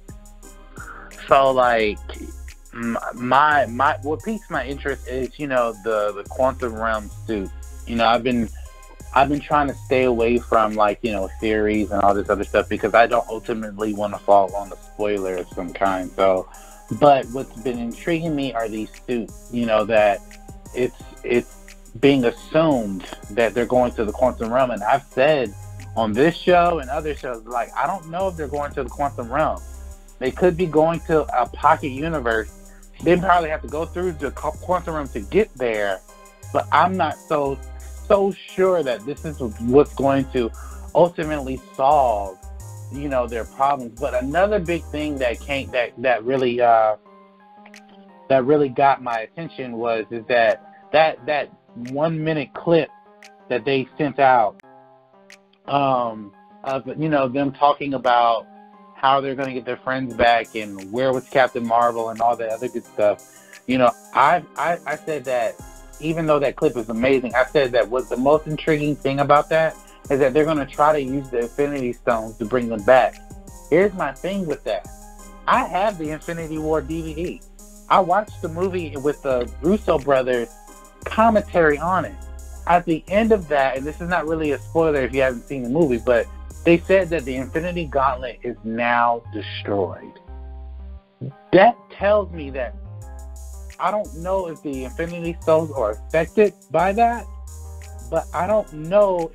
So, like, what piques my interest is, the quantum realm suit. I've been trying to stay away from, like, theories and all this other stuff because I don't ultimately want to fall on a spoiler of some kind. So, but what's been intriguing me are these suits, that it's being assumed that they're going to the quantum realm. And I've said on this show and other shows, like, I don't know if they're going to the quantum realm. They could be going to a pocket universe. They probably have to go through the quantum realm to get there. But I'm not so sure that this is what's going to ultimately solve, their problems. But another big thing that really got my attention is that 1 minute clip that they sent out of them talking about how they're going to get their friends back and where was Captain Marvel and all that other good stuff. I said that even though that clip is amazing, I said that what's the most intriguing thing about that is that they're going to try to use the Infinity Stones to bring them back. Here's my thing with that. I have the Infinity War DVD. I watched the movie with the Russo brothers commentary on it. At the end of that, and this is not really a spoiler if you haven't seen the movie, but they said that the Infinity Gauntlet is now destroyed. That tells me that I don't know if the Infinity Stones are affected by that, but I don't know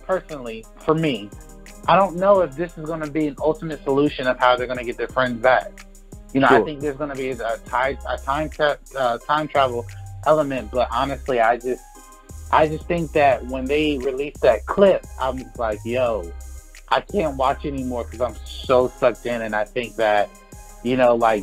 personally, for me, I don't know if this is going to be an ultimate solution of how they're going to get their friends back. Sure. I think there's going to be a time travel element, but honestly, I just think that when they released that clip, I'm just like, yo, I can't watch anymore because I'm so sucked in, and I think that,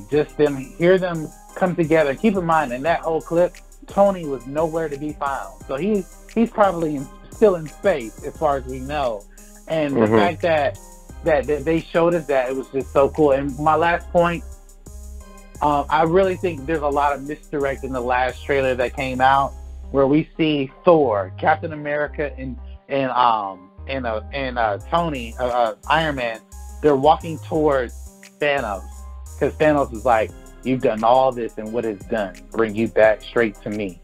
just hear them come together. Keep in mind, in that whole clip, Tony was nowhere to be found. So he's probably still in space as far as we know. And the fact that they showed us that, it was just so cool. And my last point, I really think there's a lot of misdirect in the last trailer that came out where we see Thor, Captain America, and Tony, Iron Man, they're walking towards Thanos. Because Thanos is like, you've done all this, and what it's done, bring you back straight to me.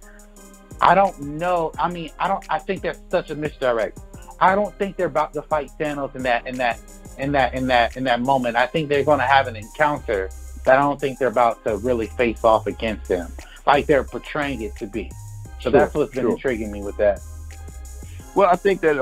I don't know. I think that's such a misdirect. I don't think they're about to fight Thanos in that moment. I think they're going to have an encounter, but I don't think they're about to really face off against him like they're portraying it to be. So that's what's been intriguing me with that. Well, I think that's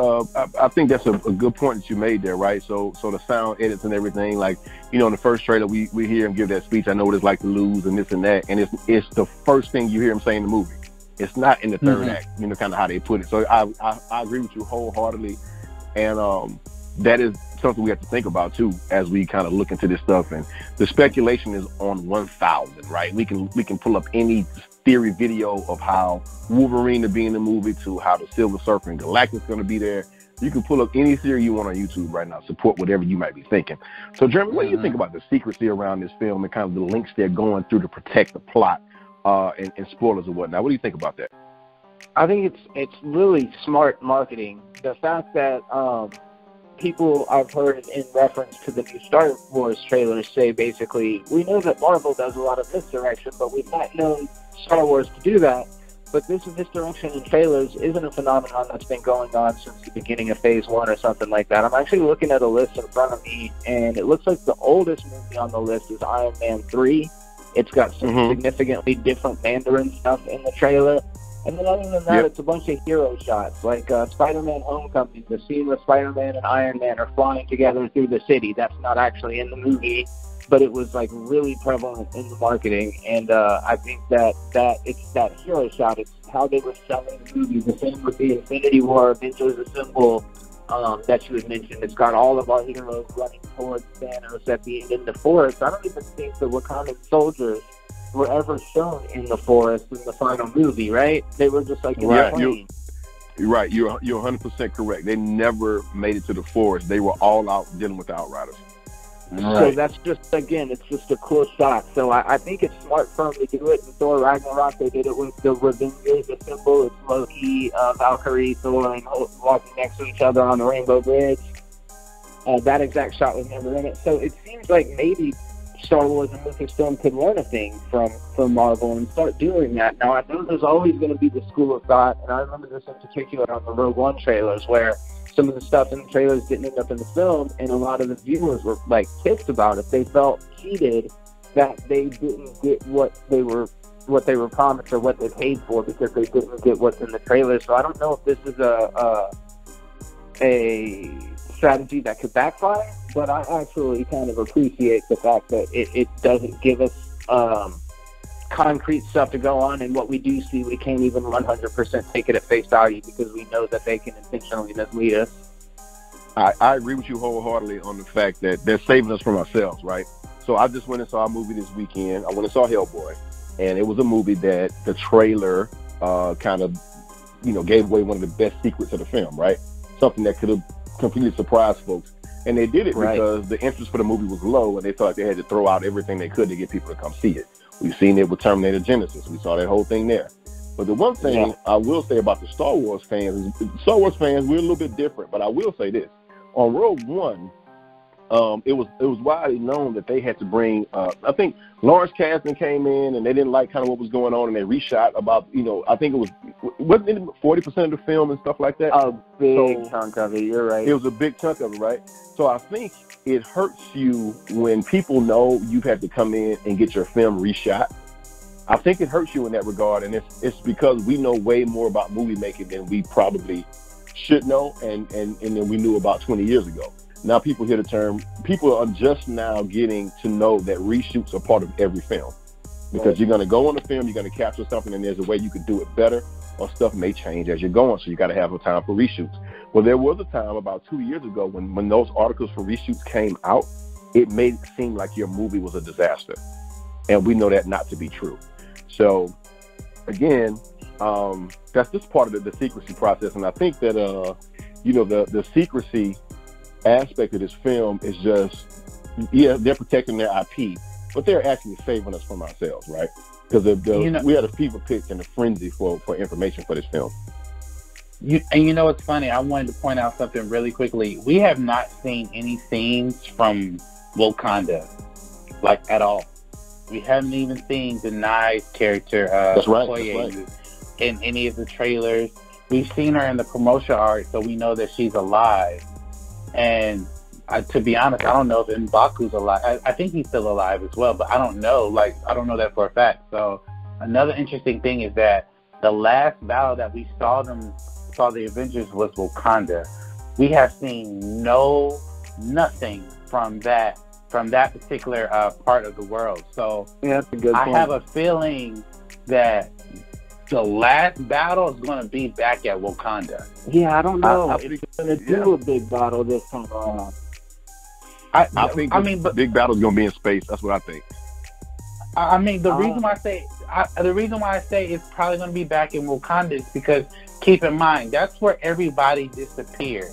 a good point that you made there, right? So the sound edits and everything, like, in the first trailer, we hear him give that speech. I know what it's like to lose and this and that, and it's the first thing you hear him say in the movie. It's not in the third act, kind of how they put it. So I agree with you wholeheartedly, and that is something we have to think about too as we kind of look into this stuff. And the speculation is on 1,000, right? We can pull up any theory video of how Wolverine to be in the movie to how the Silver Surfer and Galactus going to be there. You can pull up any theory you want on YouTube right now, support whatever you might be thinking. So, Jeremy, what do you think about the secrecy around this film and kind of the links they're going through to protect the plot and spoilers and whatnot? What do you think about that? I think it's really smart marketing. The fact that people I've heard in reference to the new Star Wars trailers say basically, we know that Marvel does a lot of misdirection, but we've not known Star Wars to do that. but this direction in trailers isn't a phenomenon that's been going on since the beginning of Phase 1 or something like that. I'm actually looking at a list in front of me, and it looks like the oldest movie on the list is Iron Man 3. It's got some significantly different Mandarin stuff in the trailer. And then other than that, it's a bunch of hero shots, like Spider-Man Homecoming, the scene where Spider-Man and Iron Man are flying together through the city. That's not actually in the movie, but it was like really prevalent in the marketing. And I think that it's that hero shot. It's how they were selling the movie. The same with the Infinity War Avengers Assemble that you had mentioned. It's got all of our heroes running towards Thanos at the end in the forest. I don't even think the Wakandan soldiers were ever shown in the forest in the final movie, right? They were just like in the plane. Right, you're 100% correct. They never made it to the forest. They were all out dealing with the Outriders. So that's just, again, it's just a cool shot. So I think it's smart for them to do it in Thor Ragnarok. They did it with the Revengers Assemble. It's Loki, Valkyrie, Thor, and walking next to each other on the Rainbow Bridge. That exact shot was never in it. So it seems like maybe Star Wars and Lucasfilm could learn a thing from Marvel and start doing that. Now, I know there's always going to be the school of thought, and I remember this in particular on the Rogue One trailers, where some of the stuff in the trailers didn't end up in the film, and a lot of the viewers were like pissed about it. They felt cheated that they didn't get what they were promised or what they paid for because they didn't get what's in the trailer. So I don't know if this is a strategy that could backfire, but I actually kind of appreciate the fact that it doesn't give us concrete stuff to go on, and what we do see, we can't even 100% take it at face value because we know that they can intentionally mislead us. I agree with you wholeheartedly on the fact that they're saving us from ourselves, right? So I just went and saw a movie this weekend. I went and saw Hellboy, and it was a movie that the trailer kind of, gave away one of the best secrets of the film, right? Something that could have completely surprised folks. And they did it because the interest for the movie was low, and they thought they had to throw out everything they could to get people to come see it. We've seen it with Terminator Genesis. We saw that whole thing there. But the one thing I will say about the Star Wars fans is, Star Wars fans, we're a little bit different. But I will say this. On Rogue One, it was widely known that they had to bring, I think Lawrence Kasdan came in, and they didn't like kind of what was going on, and they reshot about, I think wasn't it 40% of the film and stuff like that? A big chunk of it, you're right. It was a big chunk of it, right? So I think it hurts you when people know you've had to come in and get your film reshot. I think it hurts you in that regard, and it's because we know way more about movie making than we probably should know, and then we knew about 20 years ago. Now people hear the term, people are just now getting to know that reshoots are part of every film. Because you're going to go on the film, you're going to capture something, and there's a way you could do it better, or stuff may change as you're going, so you got to have a time for reshoots. Well, there was a time about 2 years ago when those articles for reshoots came out, it made it seem like your movie was a disaster. And we know that not to be true. So, again, that's just part of the secrecy process. And I think that, the secrecy aspect of this film is just, they're protecting their IP, but they're actually saving us from ourselves, right? Because we had a fever pitch and a frenzy for information for this film. What's funny? I wanted to point out something really quickly. We have not seen any scenes from Wakanda, like, at all. We haven't even seen Denai's character, Okoye, in any of the trailers. We've seen her in the promotional art, so we know that she's alive. And to be honest, I don't know if M'Baku's alive. I think he's still alive as well, but I don't know. I don't know that for a fact. So another interesting thing is that the last battle that we saw the Avengers was Wakanda. We have seen nothing from that particular part of the world. So that's a good point. I have a feeling that the last battle is going to be back at Wakanda. Yeah, I don't know if they're going to do a big battle this time around. I think the big battle is going to be in space. That's what I think. The reason why I say it's probably going to be back in Wakanda is because, keep in mind, that's where everybody disappeared.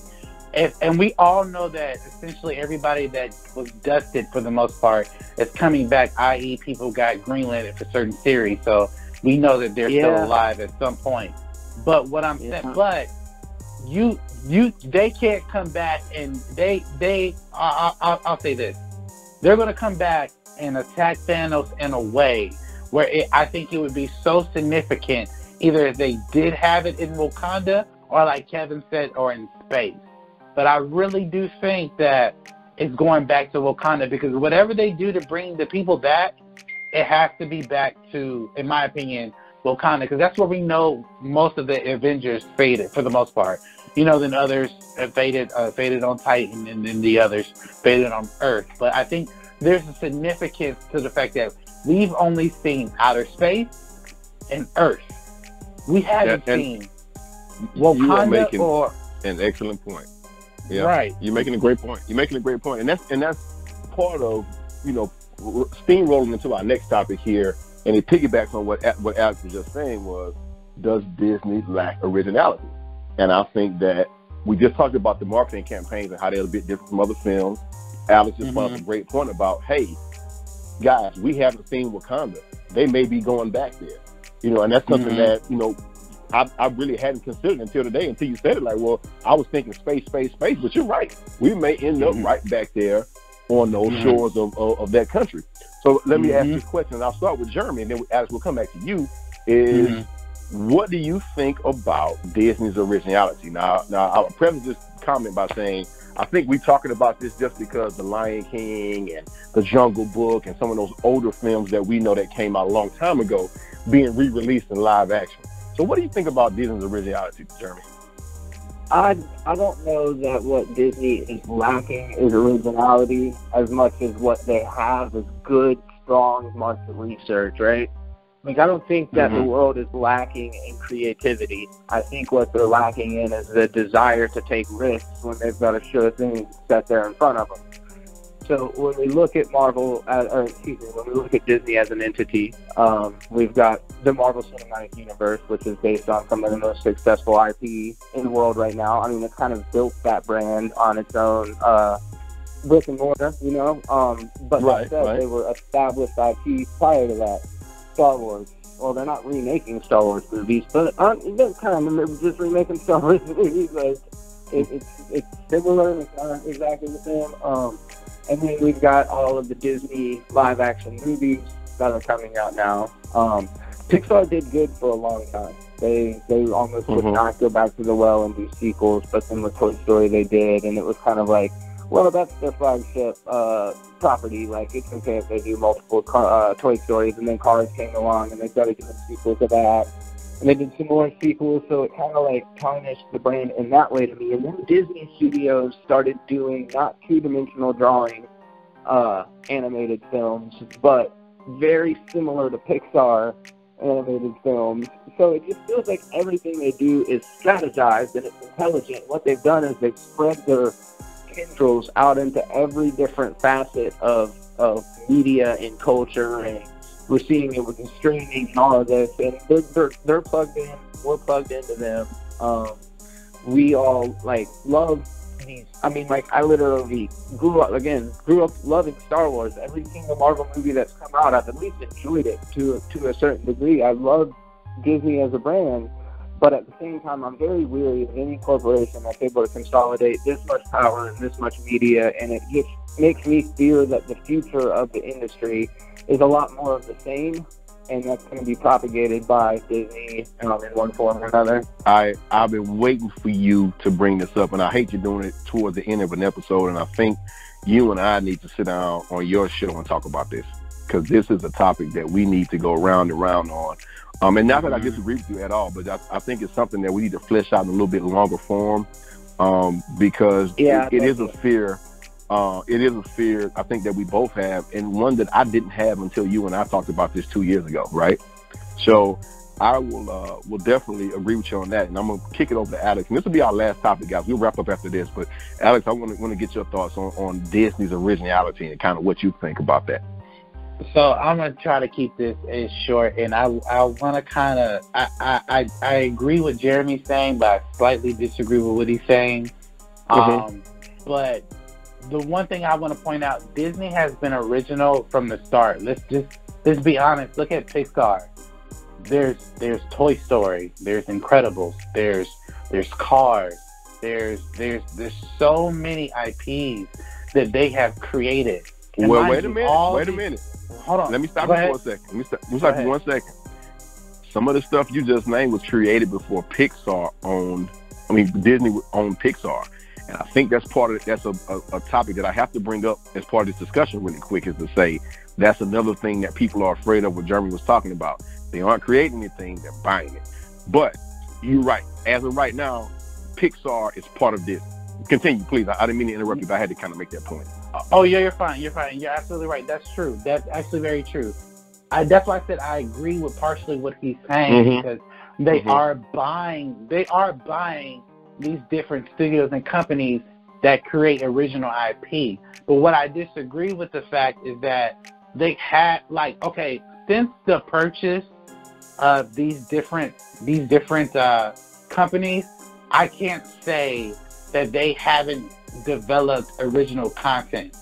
And we all know that essentially everybody that was dusted for the most part is coming back, i.e. people got greenlit for certain series. So we know that they're still alive at some point. But what I'm saying, but they can't come back, and I'll say this. They're going to come back and attack Thanos in a way where I think it would be so significant either they did have it in Wakanda or, like Kevin said, or in space. But I really do think that it's going back to Wakanda, because whatever they do to bring the people back, it has to be back to, in my opinion, Wakanda, because that's where we know most of the Avengers faded for the most part. You know, then others faded on Titan, and then the others faded on Earth. But I think there's a significance to the fact that we've only seen outer space and Earth. We haven't seen Wakanda or an excellent point. Yeah, right. You're making a great point. And that's part of, you know, steamrolling into our next topic here, and it piggybacks on what Alex was just saying was, does Disney lack originality? And I think that we just talked about the marketing campaigns and how they're a bit different from other films. Alex just brought up a great point about, hey, guys, we haven't seen Wakanda. They may be going back there. You know, and that's something that, you know, I really hadn't considered until today, until you said it. Like, well, I was thinking space, but you're right. We may end up right back there on those shores of that country. So let me ask you a question, and I'll start with Jeremy, and then Alex, we'll come back to you, is what do you think about Disney's originality? Now I'll preface this comment by saying, I think we're talking about this just because The Lion King and The Jungle Book and some of those older films that we know that came out a long time ago being re-released in live action. So what do you think about Disney's originality, Jeremy? I don't know that what Disney is lacking is originality as much as what they have is good, strong market research, right? Like, I don't think that the world is lacking in creativity. I think what they're lacking in is the desire to take risks when they've got a sure thing set there in front of them. So when we look at when we look at Disney as an entity, we've got the Marvel Cinematic Universe, which is based on some of the most successful IP in the world right now. I mean, it's kind of built that brand on its own brick and mortar, you know. But that said, they were established IP prior to that. Star Wars. Well, they're not remaking Star Wars movies, but they're kind of just remaking Star Wars movies. Like, it's similar, it's not exactly the same. And then we've got all of the Disney live-action movies that are coming out now. Pixar did good for a long time. They almost would not go back to the well and do sequels, but then with Toy Story they did, and it was kind of like, well, that's their flagship property. Like, it's okay if they do multiple Toy Stories, and then Cars came along, and they started doing sequels to that. And they did some more sequels, so it kind of like tarnished the brand in that way to me. And then Disney Studios started doing not two-dimensional drawing animated films, but very similar to Pixar animated films. So it just feels like everything they do is strategized and it's intelligent. What they've done is they've spread their tendrils out into every different facet of media and culture, and we're seeing it with the streaming and all of this, and they're plugged in. We're plugged into them. We all love these. I mean, I literally grew up loving Star Wars. Every single Marvel movie that's come out, I've at least enjoyed it to a certain degree. I love Disney as a brand, but at the same time, I'm very weary of any corporation that's able to consolidate this much power and this much media, and it just makes me fear that the future of the industry is a lot more of the same, and that's going to be propagated by Disney in one form or another. I've been waiting for you to bring this up, and I hate you doing it toward the end of an episode, and I think you and I need to sit down on your show and talk about this, because this is a topic that we need to go round and round on. And not that I disagree with you at all, but I think it's something that we need to flesh out in a little bit longer form, because it is a fear. It is a fear I think that we both have, and one that I didn't have until you and I talked about this 2 years ago, right? So I will definitely agree with you on that, and I'm going to kick it over to Alex. And this will be our last topic, guys. We'll wrap up after this, but Alex, I want to get your thoughts on Disney's originality and kind of what you think about that. So I'm going to try to keep this as short, and I want to kind of, I agree with Jeremy saying, but I slightly disagree with what he's saying. But the one thing I want to point out, Disney has been original from the start. Let's be honest. Look at Pixar. There's Toy Story. There's Incredibles. There's Cars. There's so many IPs that they have created. And well, wait a minute. Hold on. Let me stop you for a second. Let me stop you 1 second. some of the stuff you just named was created before Pixar owned. I mean, Disney owned Pixar, and I think that's part of that's a topic that I have to bring up as part of this discussion really quick. Is to say that's another thing that people are afraid of. What Jeremy was talking about, they aren't creating anything; they're buying it. But you're right. As of right now, Pixar is part of Disney. Continue, please. I didn't mean to interrupt you, but I had to kind of make that point. Oh, yeah, you're fine. You're fine. You're absolutely right. That's true. That's actually very true. That's why I said I agree with partially what he's saying, because they are buying these different studios and companies that create original IP. But what I disagree with the fact is that they had, like, okay, since the purchase of these different companies, I can't say that they haven't developed original content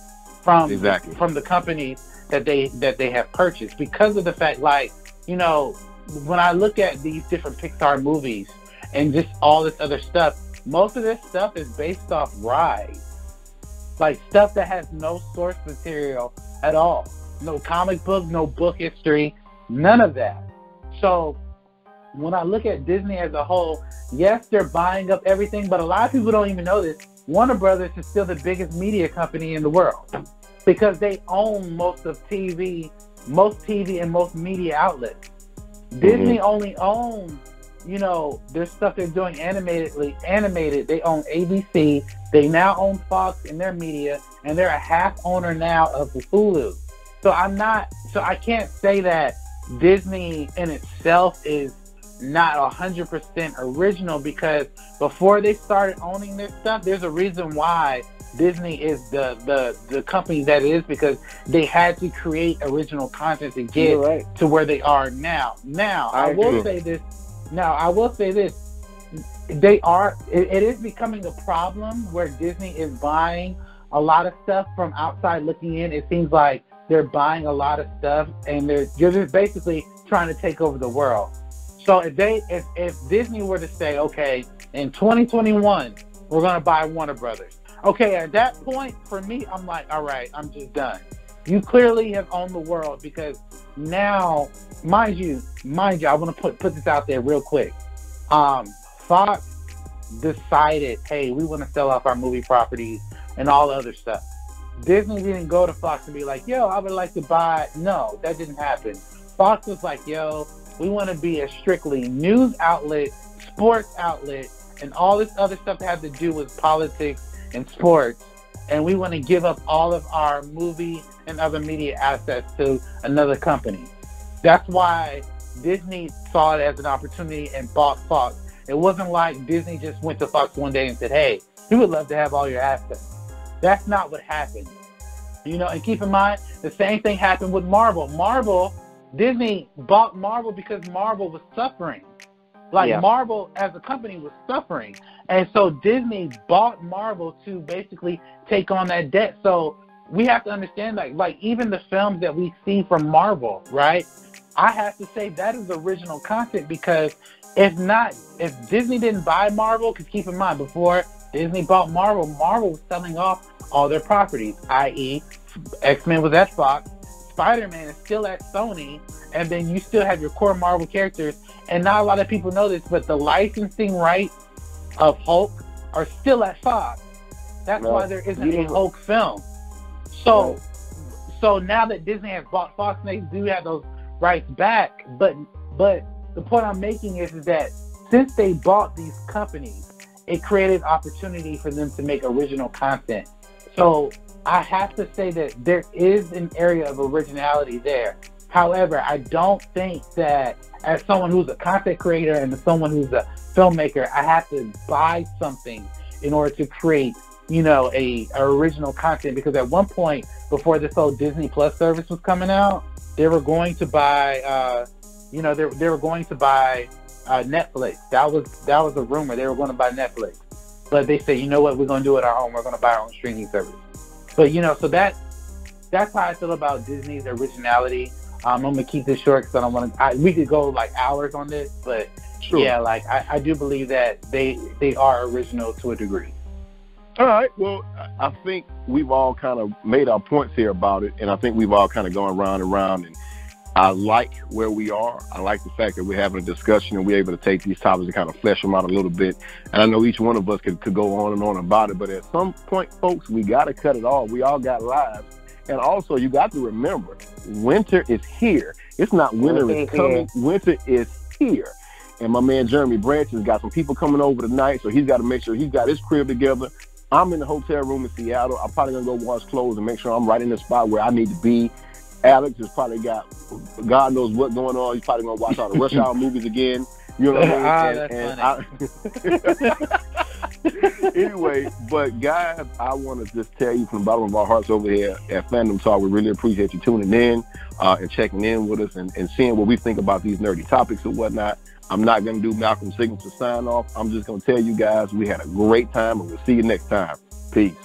from the companies that they have purchased, because of the fact, like, you know, when I look at these different Pixar movies and just all this other stuff, most of this stuff is based off rides, like stuff that has no source material at all, no comic book, no book history, none of that. So when I look at Disney as a whole, yes, they're buying up everything, but a lot of people don't even know this. Warner Brothers is still the biggest media company in the world, because they own most TV and most media outlets. Disney only owns, you know, their stuff they're doing animated. They own ABC. They now own Fox in their media, and they're a half owner now of Hulu. So I can't say that Disney in itself is not 100% original, because before they started owning their stuff, there's a reason why Disney is the company that it is, because they had to create original content to get to where they are now. I will say this. It is becoming a problem where Disney is buying a lot of stuff from outside looking in. It seems like they're buying a lot of stuff, and they're just basically trying to take over the world. So if Disney were to say, okay, in 2021, we're going to buy Warner Brothers. Okay, at that point, for me, I'm like, all right, I'm just done. You clearly have owned the world, because now, mind you, I want to put this out there real quick. Fox decided, hey, we want to sell off our movie properties and all the other stuff. Disney didn't go to Fox and be like, yo, I would like to buy. No, that didn't happen. Fox was like, yo, we want to be a strictly news outlet, sports outlet, and all this other stuff that has to do with politics and sports. And we want to give up all of our movie and other media assets to another company. That's why Disney saw it as an opportunity and bought Fox. It wasn't like Disney just went to Fox one day and said, hey, we would love to have all your assets. That's not what happened. You know, and keep in mind, the same thing happened with Marvel. Disney bought Marvel because Marvel was suffering. Marvel as a company was suffering. And so Disney bought Marvel to basically take on that debt. So we have to understand that, like, even the films that we see from Marvel, right? I have to say that is original content, because if Disney didn't buy Marvel, because keep in mind, before Disney bought Marvel, Marvel was selling off all their properties, i.e. X-Men was at Fox, Spider-Man is still at Sony, and then you still have your core Marvel characters. And not a lot of people know this, but the licensing rights of Hulk are still at Fox. That's why there isn't a Hulk film. So now that Disney has bought Fox, they do have those rights back. But the point I'm making is that since they bought these companies, it created opportunity for them to make original content. So I have to say that there is an area of originality there. However, I don't think that as someone who's a content creator and someone who's a filmmaker, I have to buy something in order to create, you know, a original content. Because at one point, before this whole Disney Plus service was coming out, they were going to buy, they were going to buy Netflix. That was a rumor. They were going to buy Netflix. But they said, you know what, we're going to do it our own. We're going to buy our own streaming service. But, you know, so that's how I feel about Disney's originality. I'm going to keep this short because I don't want to, we could go like hours on this, but sure. Yeah, like I do believe that they are original to a degree. All right. Well, I think we've all kind of made our points here about it, and I think we've all kind of gone round and round. And I like where we are. I like the fact that we're having a discussion and we're able to take these topics and kind of flesh them out a little bit. And I know each one of us could go on and on about it, but at some point, folks, we got to cut it off. We all got lives. And also, you got to remember, winter is here. It's not winter is coming. Winter is here. And my man Jeremy Branch has got some people coming over tonight, so he's got to make sure he's got his crib together. I'm in the hotel room in Seattle. I'm probably going to go wash clothes and make sure I'm right in the spot where I need to be. Alex has probably got God knows what going on. He's probably going to watch all the Rush Hour movies again. You know what I mean? Anyway, but guys, I want to just tell you from the bottom of our hearts over here at Fandom Talk, we really appreciate you tuning in and checking in with us and seeing what we think about these nerdy topics and whatnot. I'm not going to do Malcolm's signature sign off. I'm just going to tell you guys we had a great time and we'll see you next time. Peace.